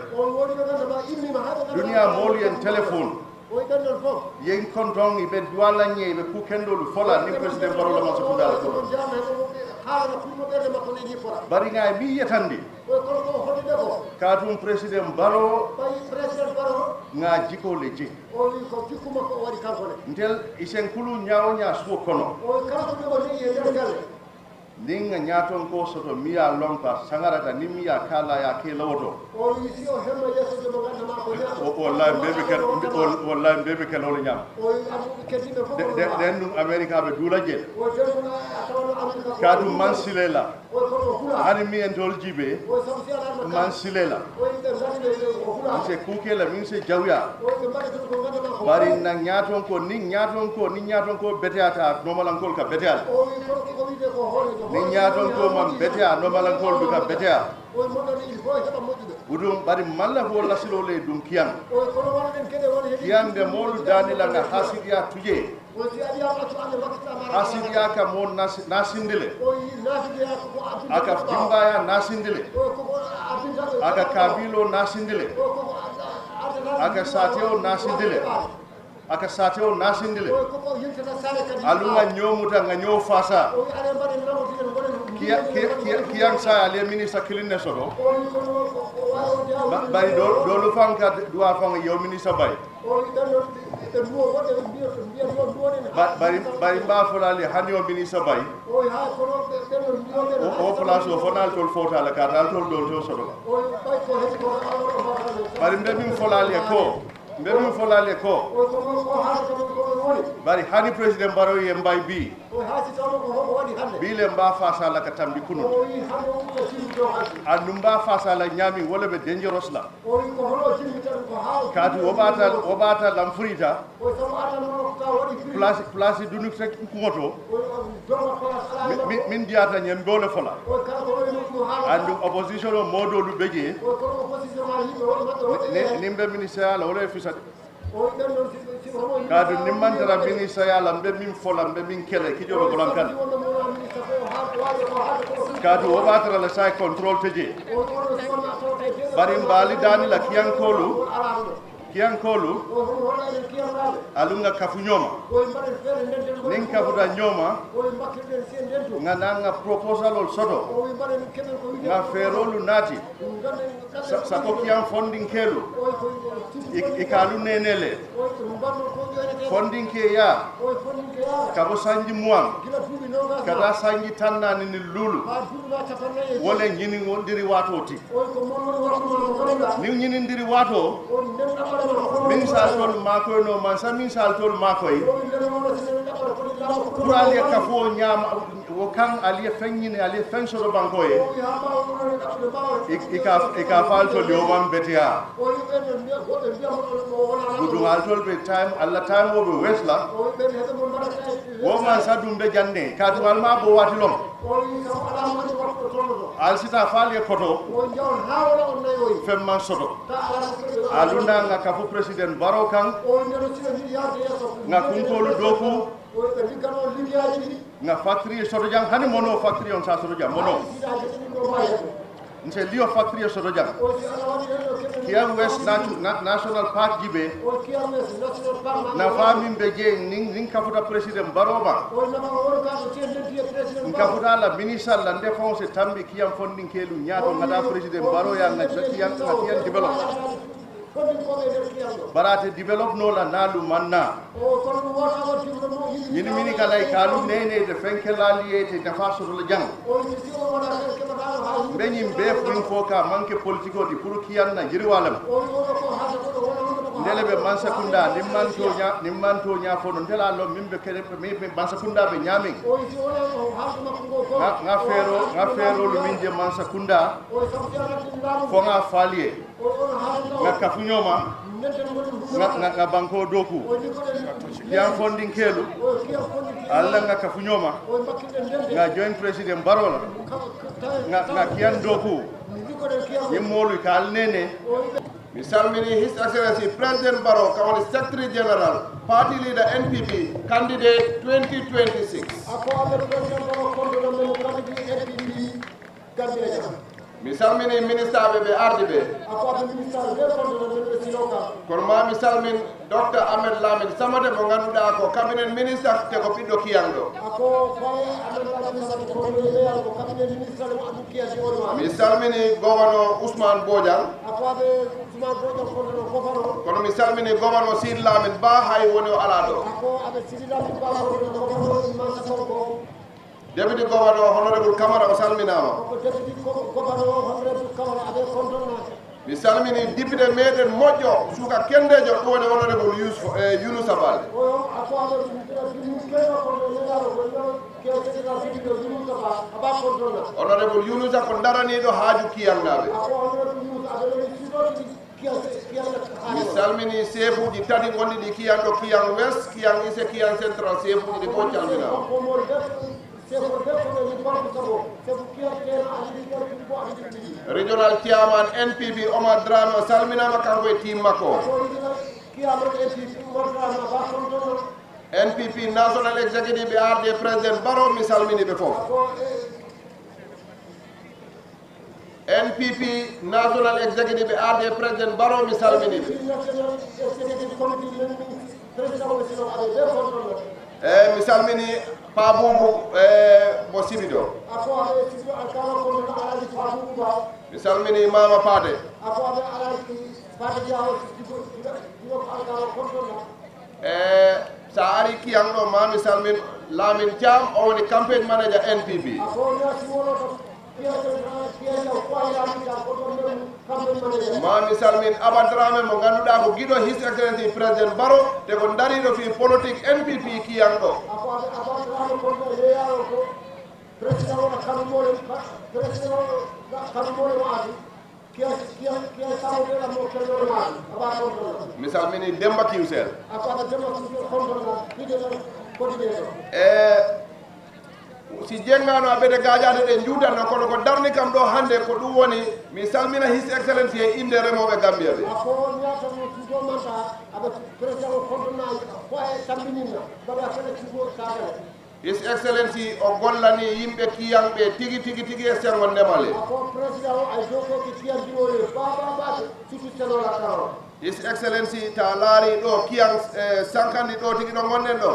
duniya molu en téléphone yen konton ibe duwala nye ibe ku kendolu fola ni president Barrow la mansa kundala ko bari ngay mi yetandi katum president Barrow nga jiko leje ntel isen kulu nyaawo nya suo kono ninga nyaton ko soto miya lompa sangarata ni miya kala ya ke lawoto wallahi bebe ken hol nyam den dum america be dula je kadu mansilela hani mi en tol jibe mansilela se kukela min se jawya bari na nyaton ko beteata normalankol ka beteal ni ñaaton ko man betea no malankol bi ka betea udum bari malla ko lasilo le dum kiyan be molu danila nga hasidiya tuje hasidiya ka mon nasindile aka dimbaya nasindile aka kabilo nasindile aka sateo nasindile alunga nyomuta nga nyo fasa kiyan sa ale ministre kilinne soto bari do lu fanka duwa fanga yo ministre bay bari ba folale hani o ministre bay o place o fonal tol fota la ka dal tol do soto bari mbem folale ko bari hani president Barrow ye mbay bi bile mba fasa la ka tambi kunu andu mba fasa la nyami wala be dangerous la kadu obata lamfurita place dunu tek kumoto min diata nyem dole fola andu opposition o modo lu beje nimbe ministère la wala fisat kadu nimantara ministère ya lambe min fola mbe min kele ki jobe bolankan kadu obata la sai control teje bari mbali dani la kiyankolu alunga kafu nyoma nin kafuta nyoma nga nanga proposal ol soto nga ferolu nati sako kiyan funding kelu ikalu nenele funding ke ya kabo sanji muam kada sanji tannani ni lulu wala nyini ndiri wato ti ni nyini ndiri wato min saltol makoy no man sa min saltol makoy pour ali kafo nyama wo kan ali fennyini ali fensoro bankoy ika falto yo man betia gudu altol be time alla time wo be wesla wo man sa dum be jande katu alma bo wati lom al sita fali koto femman soto alunda nga kafu president Barrow kan nga kunkolu doku nga factory soto jang hani mono factory on sa soto jang mono nse liyo factory soto jang kiyam west national park jibe na famin be je nin kafuta president baroma kafuta la ministre la ndefon se tambi kiyam fondin kelu nyaato ngada president baro ya ngatiyan develop barate develop no la nalu manna yini mini kala kalu nene de fenkelali te dafa so la jang benyim be fuin foka manke politiko di pour kiyan na jiri walam ndele be mansakunda nimmanto nya fono ndela lo mimbe kede be mansakunda be nyami nga fero lu minje mansakunda fo nga falie nga kafunyoma nga banko doku yan fondin kelu alla nga kafunyoma nga joint president barola nga kiyan doku yimolu kal nene mi salmini His Excellency President Barrow kawani Secretary General Party Leader NPP candidate 2026 mi salmini ministre ɓe ardi ɓe kono ma mi salmin Dr Ahmed Lamin Samate mo ganduɗa ko cabinet ministre te ko ɓiɗɗo kiyanɗo mi salmini gouverneur Ousmane Bodian kono mi salmini gouverneur Sid Lamin Ba hay woni o ala ɗo Deputy Governor Honorable Kamara o salminama mi salmini député meɗen moƴƴo suka kendejo ɗum woni Honorable Younusa Balde Honorable Younusa ko daraniɗo haaju kiyannaɓe mi salmini sefuji tati gonɗi ɗi kiyanɗo kiyan west kiyan ise kiyan central sefuji ɗi fof calminama Regional Chairman NPP Omar Drame o salminama kanko e team makko NPP National Executive ɓe arde President Barrow mi salmini ɓe fof NPP National Executive ɓe arde President Barrow mi salmini ɓe mi salmini Pabubu mo Sibido mi salmini Mama Pate sa ari kiyanɗo ma mi salmin Lamin Thiam o woni campaign manager NPP ma mi salmin Abadrame mo ganduɗa ko guiɗo His Excellency President Barrow te ko dariɗo fi politique NPP kiyanɗo mi salmini Demba Kiusel si jengano aɓede gajade ɗe juudanno kono ko darni kam ɗo hande ko ɗum woni mi salmina His Excellency e inde remoɓe Gambia ɓe His Excellency o gollani yimɓe kiyanɓe tigi e sengo ndemale His Excellency ta laari ɗo kiyan Sankandi ɗo tigi ɗo gonɗen ɗo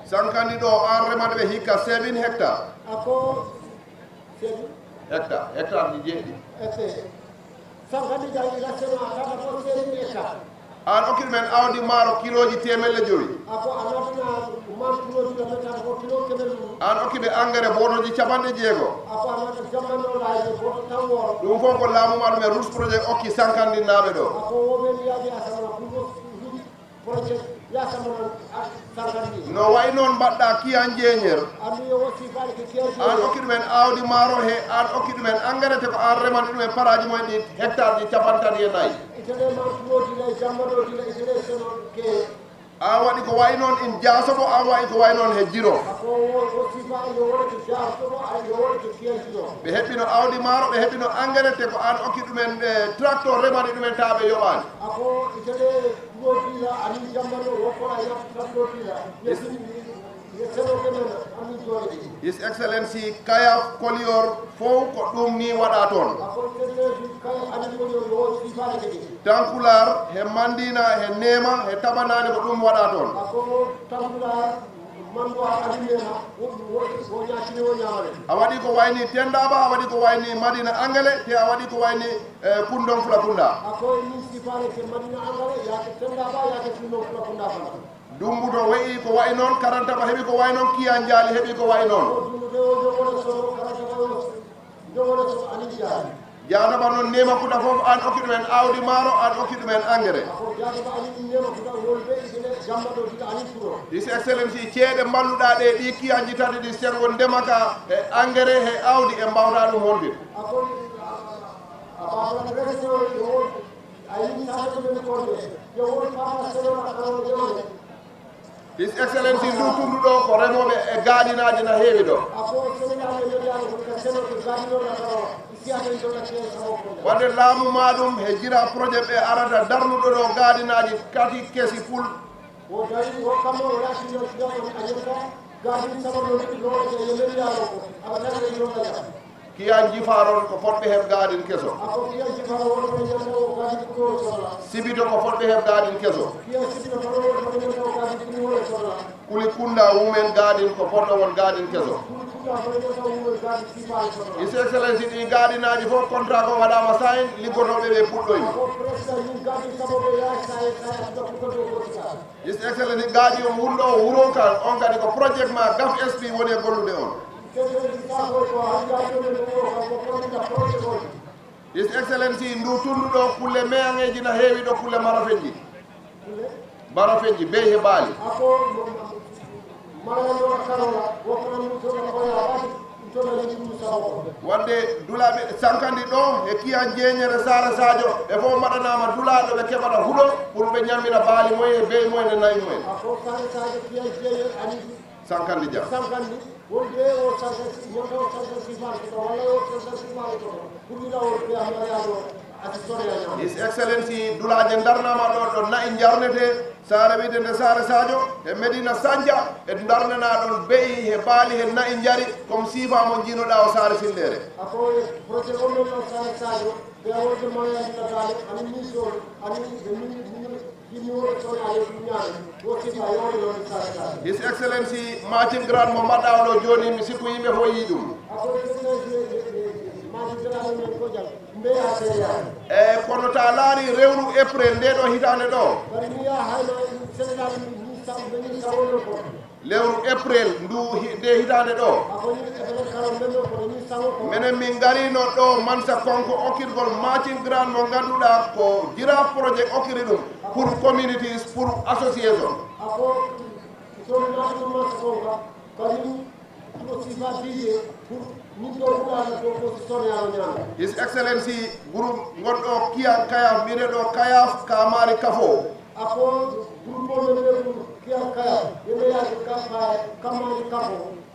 Sankandi ɗo an remata ɓe hikka 7 hectares hectare ji jeeɗi an okkiɗu men awdi maaro kiloji temelle joyi an okkiɓe engrais botoji capanɗe jeego ɗum fof ko laamu ma ɗumen rouge projet okki Sankandi naaɓe ɗo no way noon mbaɗɗa kiyan jeeñer an okki ɗumen awdi maaro he an okki ɗumen engrais te ko an remani ɗumen paraji mumen ɗi hectare ji capantati e nayyi an waɗi ko way noon in jasobo an waɗi ko way noon he jiro ɓe heɓɓino awdi maaro ɓe heɓɓino engrais te ko an okki ɗumen tracteur remani ɗumen taɓe yoɓani His Excellency Kayaf Kolior Fow ko ɗum ni waɗa toon Tankular he Mandina he Nema he Tabanani ko ɗum waɗa toon a waɗi ko wayni Tendaba a waɗi ko wayni Madina Angele te a waɗi ko wayni Kundon Fulakunda Dumbuto weyi ko wayi noon Karantaba heɓi ko wayi noon Kiya Njali heɓi ko wayi noon Janaba noon Nema Kuta fof an okki ɗumen awdi maaro an okki ɗumen engrais His Excellency ceeɗe mballuɗa ɗe ɗi kiyanji tati ɗi sengo ndemaka e engrais he awdi e mbawɗa ɗum honde His Excellency ndu tunduɗo ko remoɓe e gaɗinaji na heewi ɗo wadde laamu maɗum he jira projet ɓe arata darnuɗo ɗo gaɗinaji kati kesi pul kiyan jifaron ko fotɓe heɓ gaɗin keso sibito ko fotɓe heɓ gaɗin keso kuli kunda wumen gaɗin ko fotɗo won gaɗin keso His Excellency ɗi gaɗinaji fof contrat ko waɗama sayin liggotoɓe ɓe puɗɗoyma His Excellency gaji o wurɗo wuro kan on kadi ko projet ma gaf SP woni e gollude on His Excellency ndu tunduɗo kulle meyangeji na heewi ɗo kulle marafenji bey he baali wonde dulaɓe Sankandi ɗo e Kiya Jeñere Sara Sadio ɓe fof mbaɗanama dulaɗo ɓe keɓata huuɗo pour ɓe ñammina baali moyen e bey moyen e nayi mumen Sankandi Dia His Excellency dulaje darnama ɗo ɗo nayi jarnete sare wiide Sare Sadio e Medina Sandia e darnana ɗon beyi he baali he nayi jari comme sifa mo jinoɗa o Sare Sillere His Excellency Martin Grant mo mbaɗɗa ɗo joni mi sikku yimɓe fo yi ɗum kono ta laari rewru April nde ɗo hitande ɗo lewru April ndu nde hitande ɗo minen min garino ɗo Mansa Konko okkirgol Martin Grant mo ganduɗa ko jira projet okkiri ɗum pour communities pour association His Excellency groupe gonɗo Kiya Kayaf mbiɗeɗo Kayaf Kamari Kafo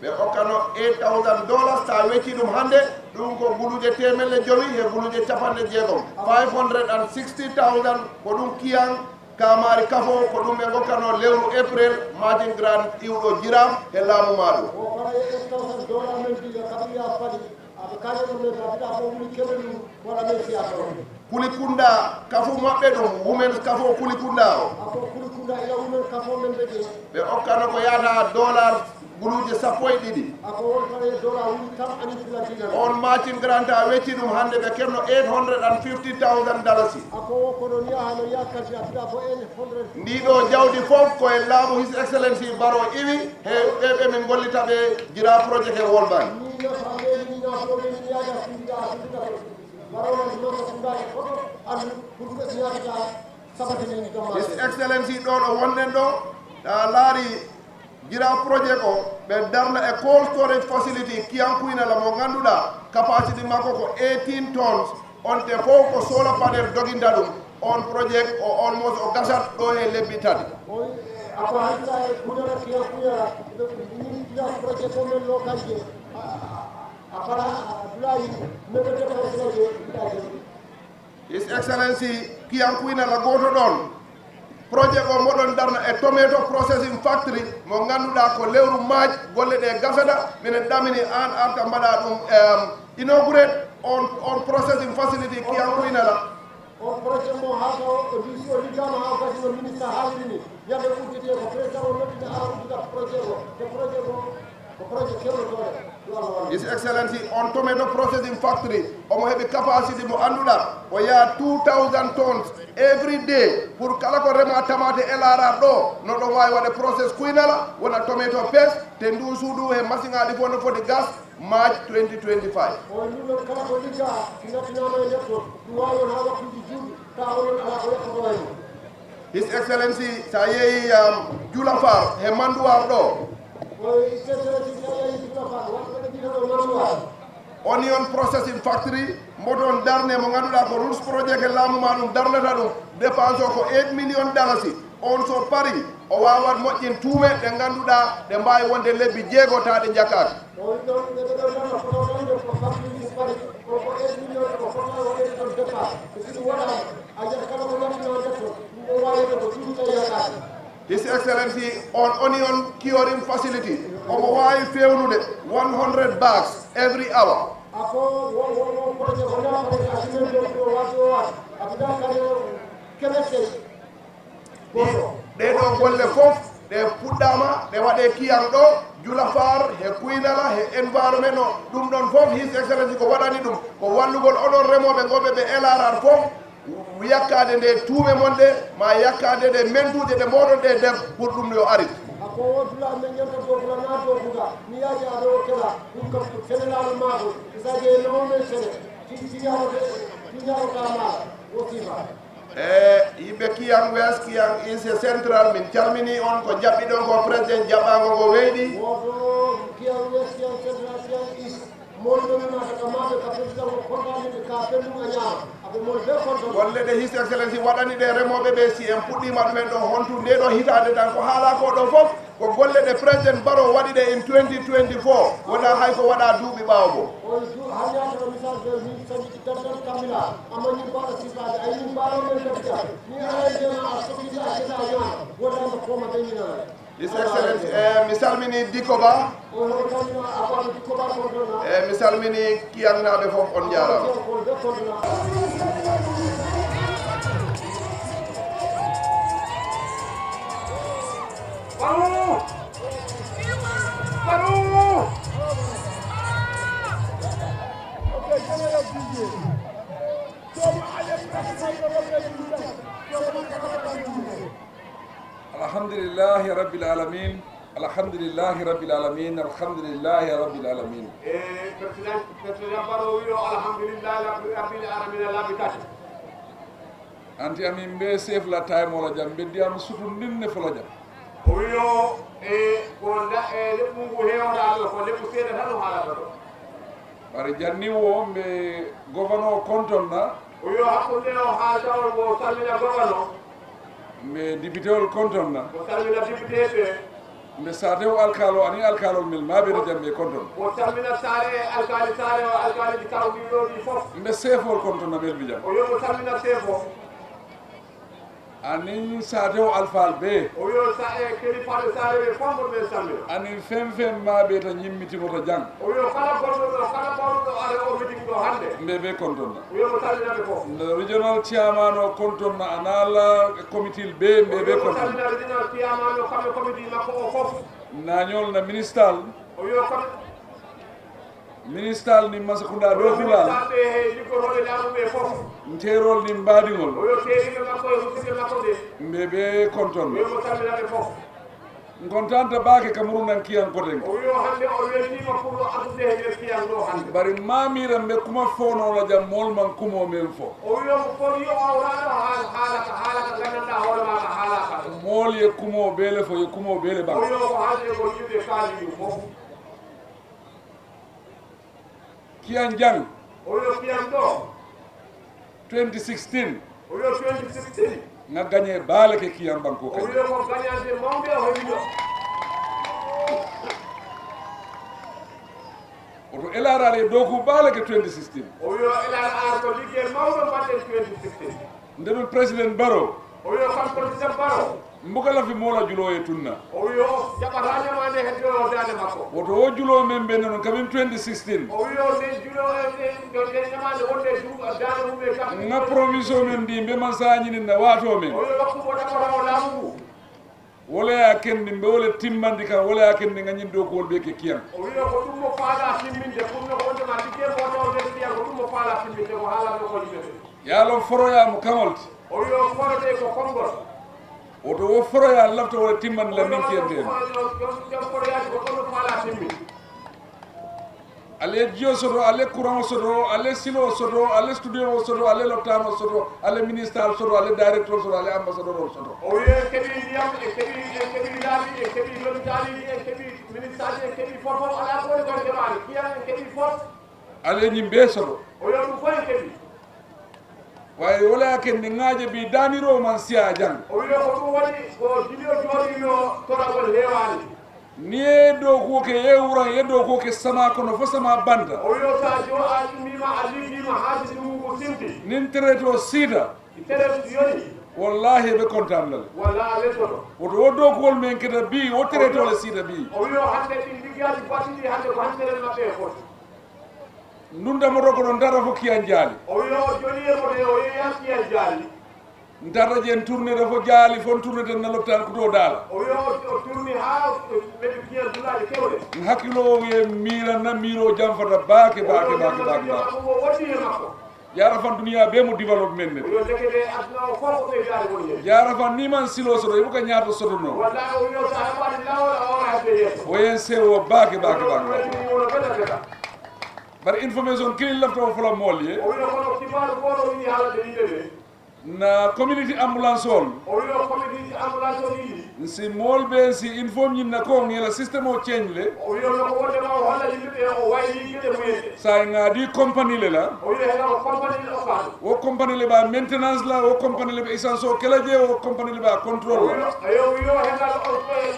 ɓe okkano $8,000 ta wecci ɗum hande ɗum ko guluje temelle jowi e guluje capanɗe jeegom 560,000 ko ɗum Kiyan Kamari Kafo ko ɗum ɓe gokkano lewru April Martin Grant iwɗo jiram e laamu maɗum Kulikunda Kafo maɓɓe ɗum Women's Kafo Kulikunda o ɓe okkano ko yata dollar guluje sappo e ɗiɗi on Martin Grant a wecci ɗum hande ɓe kebno $850,000 ndiɗo jawdi fof koye laamu His Excellency Barrow iwi he ɓeɓe min gollita ɓe jira projet he wolbani His Excellency ɗo ɗo wonɗen ɗo ta laari jira projet ko ɓe darna e cold storage facility Kiyankuynala mo ganduɗa capacity makko ko 18 tons on te fof ko solar panel doginta ɗum on project o almost o gasat ɗo e lebbi tati His Excellency Kiyankuynala goto ɗon projet o moɗon darna e tomato processing factory mo ganduɗa ko lewru maaj golle ɗe gafeɗa minen ɗamini an arta mbaɗa ɗum inaugurate on processing facility kiyankoynala on projet mo ha taw o liggama ha gasi no ministre haaliri ni yande uddite ko président o noddina ara udduta projet o te projet o ko projet kewnotoɗe His Excellency on tomato processing factory omo heɓi capacity mo annduɗa o yaa 2000 tons every day pour kala ko rema tamate elarar ɗo no ɗon wawi waɗe process kuynala wona tomato paste te ndu suudu he machine aɗi fof no foti gas March 2025 o ndunɗon kala ko ligga nattinama e netto ɗum wawi on ha waktuji juuɗi tawa onon ala ko yettoto wayno His Excellency sa yeehi Julafar he Manduwar ɗo onion processing factory mboɗon darne mo ganduɗa ko rules projet ke laamu ma ɗum darnata ɗum dépense o ko 8 million dalasi on so pari o wawat moƴƴin tuume ɗe ganduɗa ɗe mbawi wonde lebbi jeegotaɗe jakkaki His Excellency on onion curing facility omo wawi fewnude 100 bags every hour ɗeɗo golle fof ɗe puɗɗama ɗe waɗe kiyan ɗo Julafar he Kuynala he environnement no ɗum ɗon fof His Excellency ko waɗani ɗum ko wallugol oɗon remoɓe goɓe ɓe elarar fof yakkade nde tuume mon ɗe ma yakkade ɗe mentude ɗe mboɗon ɗe def pour ɗum yo arit ko wodula men ñanta do bula na do buga ni yaaji ado kala ɗum kam sénégal maako isaje no men sene ci ñaawo ka ma wosifa yimɓe Kiyang West Kiyang East Central min calmini on ko jaɓɓi ɗon ko président jaɓɓango ngo weyɗi woto Kiyang West Kiyang Central Kiyang East golle ɗe His Excellency waɗani ɗe remoɓe ɓe si en puɗɗima ɗumen ɗo hontu nde ɗo hitande tan ko haala ko ɗo fof ko golle ɗe président Barrow waɗi ɗe in 2024 wona hay ko waɗa duuɓi ɓaawo bo His Excellency mi salmini Dikko Ba mi salmini Kiyangnaɓe fof on jarama Alhamdulillahi Rabbil Alamin. Alhamdulillahi Rabbil Alamin. Alhamdulillahi Rabbil Alamin. President Barrow wiyo alhamdulillahi Rabbil Alamin labitati. Anti amin be sef la time wala jam be diam sutu ninne fola jam. Wiyo ko leɓɓungu hewɗa ɗo ko leɓɓu seeɗa tan o haalata ɗo bari janni wo mbe gouverneur kontonna wiyo hakkunde o haalta on mo salmina gouverneur mbe député ol kontonna mo salmina député ɓe mbe satew alkalo ani alkalol mil maɓeɗo jam ɓe konton mo salmina saare alkali saare o alkaliji kawɗiɗo ɗi fof mbe sefol kontonna ɓel bijam o wiyo mo salmina sefo anin satew alfal be o wiyo kelifaɓe saare ɓe fof mo ɓe salmina anin fen maɓe ta ñimmitimoto jang o wiyo kala gonɗo ɗo kala ɓawɗo are o meeting ɗo hannde mbe ɓe kontonna o wiyo mo salminaɓe fof le regional chairman o kontonna anala committil be mbe ɓe kontonna salmina regional chairman o kamɓe committee makko o fof nañol na ministal o wiyo kamɓe ministal ni masakunda do fulal nterol ni mbadiŋol mbebe konton ngontanta baake kamuru nan kiyan koten bari mamira mbe kuma fono la jam mol man kumo men fo mol ye kumo bele fo ye kumo bele ba Kian Jang, 2016, nga gagné baale ke Kian Banko kay. Oto elarare doku baale ke 2016. Ndebul President Barrow, o yo kam président Barrow mbugala fi mola julo e tunna o yo jaɓata ñamande hen ɗo dande makko woto o julo men ɓe noon kamin 2016 o yo nden julo ɗe ñamande wonde dande mum e kam nga provision men ndi mbe man sañininna wato men o yo wakkumo ɗaɓata o laamu ngu wala ya kendi mbe wala timmandi kan wala ya kendi ngañin do ko wolbe ke kiyam o wiyo ko ɗum mo faala timminde pour no wondema ligge moto nden mbiya ko ɗum mo faala timminde ko haalano ko yimɓeɓe yaalon foroya mo kamolti o wiyo forode ko konngol woto wo foroya lafta wala timmandi la min kiyantene jom foroyaji ko ɗon faala timmi ale jiyo soto ale courant soto ale silo soto ale studio soto ale loptano soto ale ministère soto ale directeur soto ale ambassadeur soto o wiye keɓi ndiyam e keɓi laabi e keɓi lomtali e keɓi ministère e keɓi fof fof ala ko woni kon keɓani kiyan e keɓi fof ale ñimɓe soto o yo ɗum fof e keɓi wawi wala kendi ŋaaje bi daniro man siya jang o wiyo ko ɗum waɗi ko jilio jooɗino toragol heewani ni e dow kuoke yewuran ye dow kuoke sama kono fo sama banta o wiyo sa jo a ɗumima a liggima haadi ɗum ko simti nin traito siida tere yoni wallahi ɓe contant lal walla a lettoto woto wo dow kuwol men keta bi wo traito le siida bi o wiyo hande ɗin liggaji battiɗi hande ko hantere maɓɓe e foti ndundamoto ko ɗon dara fo kiyan jaali o wiyo o joni e mote o yeeya kiyan jaali ndata jen tournede fo jaali fon tourneten na loptan ko to daala o wiyo o tourni ha ɓeɓe kiyan dulaji kewɗe hakkilo ye miranna miro jamfata baake baake baake baake baake o waɗi e makko yara fan duniya be mo développement ne o wiyo lekede aduna o fof ko ɓeydade woni hen yara fan ni man silo soto ibuka ñaato soto no walla o wiyo sa heɓani lawol a wawa hedde yeeso o yen sewo baake baake baake wono beta beta bar information kili lafta o fola mool ye o wiyo kono kibaru goto wi haalade yimɓeɓe na community ambulance on o wiyo comité ambulance o yiɗi si mool ɓe si informe ñinna ko ngela système o change le o wiyo noko wondema o holla yimɓeɓe o wayli gueɗe muyede sa ngaadi compagnie le la o wiyo heɗa ko compagnie o kaɗo wo compagnie le ɓa maintenance la wo compagnie le ɓe essence o kela je wo compagnie le ɓa contrôle la ayo wiyo heɗal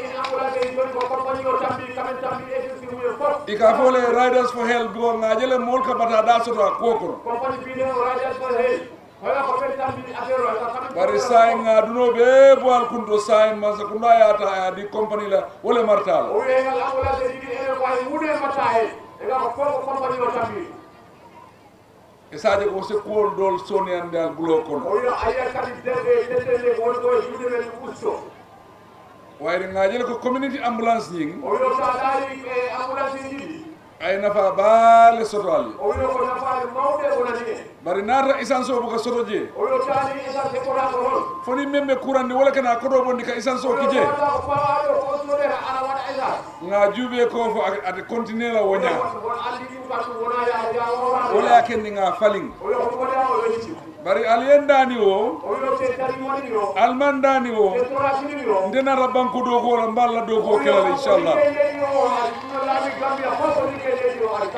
in ambulance e joni ko compagnie o tambi kamen tambi agency mumen fof ika fo le riders for help go ngaajele mool ka bata da soto a kokono compagnie bine o riders for help hoya ko ɓen tambi affaire o bari sayi ngaaduno ɓe boal kunto sayi mansa kundo a yata a di compagnie la wole martala o wiye hegal ambulance e jiɗi enen ko hay wuude mbatta hen ega ko fof ko compagnie o tambi e sadio ko se kuwol dol soniyande al bulo kono o wiyo ayiya kadi dede ko woni ko e juuɗe men usto wayde ngaajele ko community ambulance ñing o wiyo sa daari e ambulance e jiɗi ay nafa baale soto ali o wiyo ko nafaade mawɗe wonani en bari naata essence o boka soto je o wiyo taani essence e ɓotako hon foni membe kurande wala kana kodo bondi ka essence o kije ko pawaɗo ko sode ana waɗa essence nga juube ko fo ade continuer la wonya won andi ɗum ka ɗum wona yaa jawo wala yakendi nga faling o wiyo ko woɗa o weñiti bari aliyendani o o wiyo te tari woni o almandani o te torasini o ndena rabbanko do ko wala mballa do ko kelala inshallah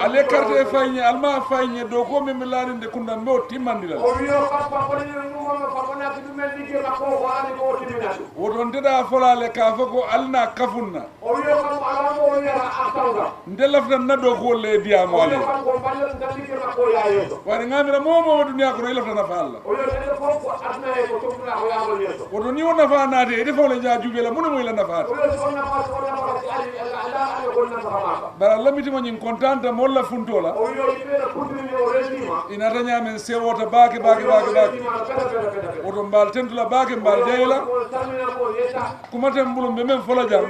ale carte fayñe alma fayñe do ko min laarinde kunda mbe o timmandilal o wiyo kam ko ni ɗum ko wonaki ɗumen ligge makko ko ani ko timminatu woton deɗa folale ka fo ko alna kafunna o wiyo kam alamo o wiyata artawga nde laftan na do ko wolle diyamo ale kam ko ballan tan ligge makko yayeso wari ngamira momo duniya kono ilafta nafa Allah o wiyo ene fof ko aduna e ko tumtuna ko yagol yeeso woto ni o nafa naate ede fawle jaajuɓe la mune moyla nafaata o wiyo so on nafa so on nafa si ali ala ale gon nafa maka bara lammitimo ñin contante molla funtola o wiyo yimɓeɗe puntini o rendima inata ñamen sewota baake baake baake baake woto mbal tentula baake mbal jeyla kumaten mbulum ɓe men fola jam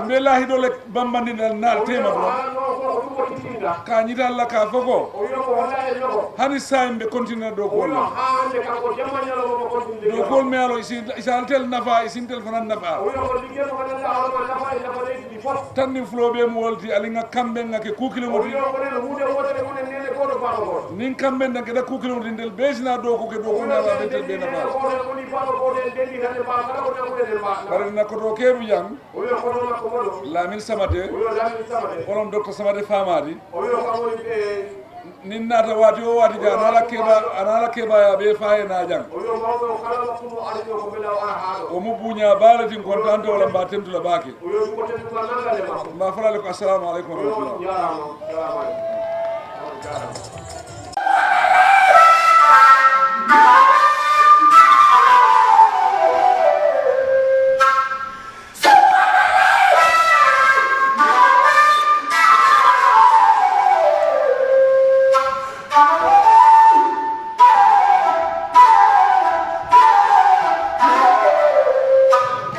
mbe laahidole bambandinal naal tema ɗon ka ñita Allah ka foko hani sayin ɓe continue dow ko wolla dow kol mi alo isantel nafa isintel fanan nafa tanni fuloɓe mo wolti alinga kamɓe ngake kukilomoti nin kamɓe nda keɗa kukilomoti ndel ɓeysina dow koke dow ko nawa ɓentel ɓe nafa bare nakkoto keɓu jang Lamin Samate onon docteur Samate famadi nin naata waati o waati ja anala keɓaya ɓe fayena jang omo buuña baalatin contante walla mba tentula baake mba falale ko assalamu aleykum wa rahmatullah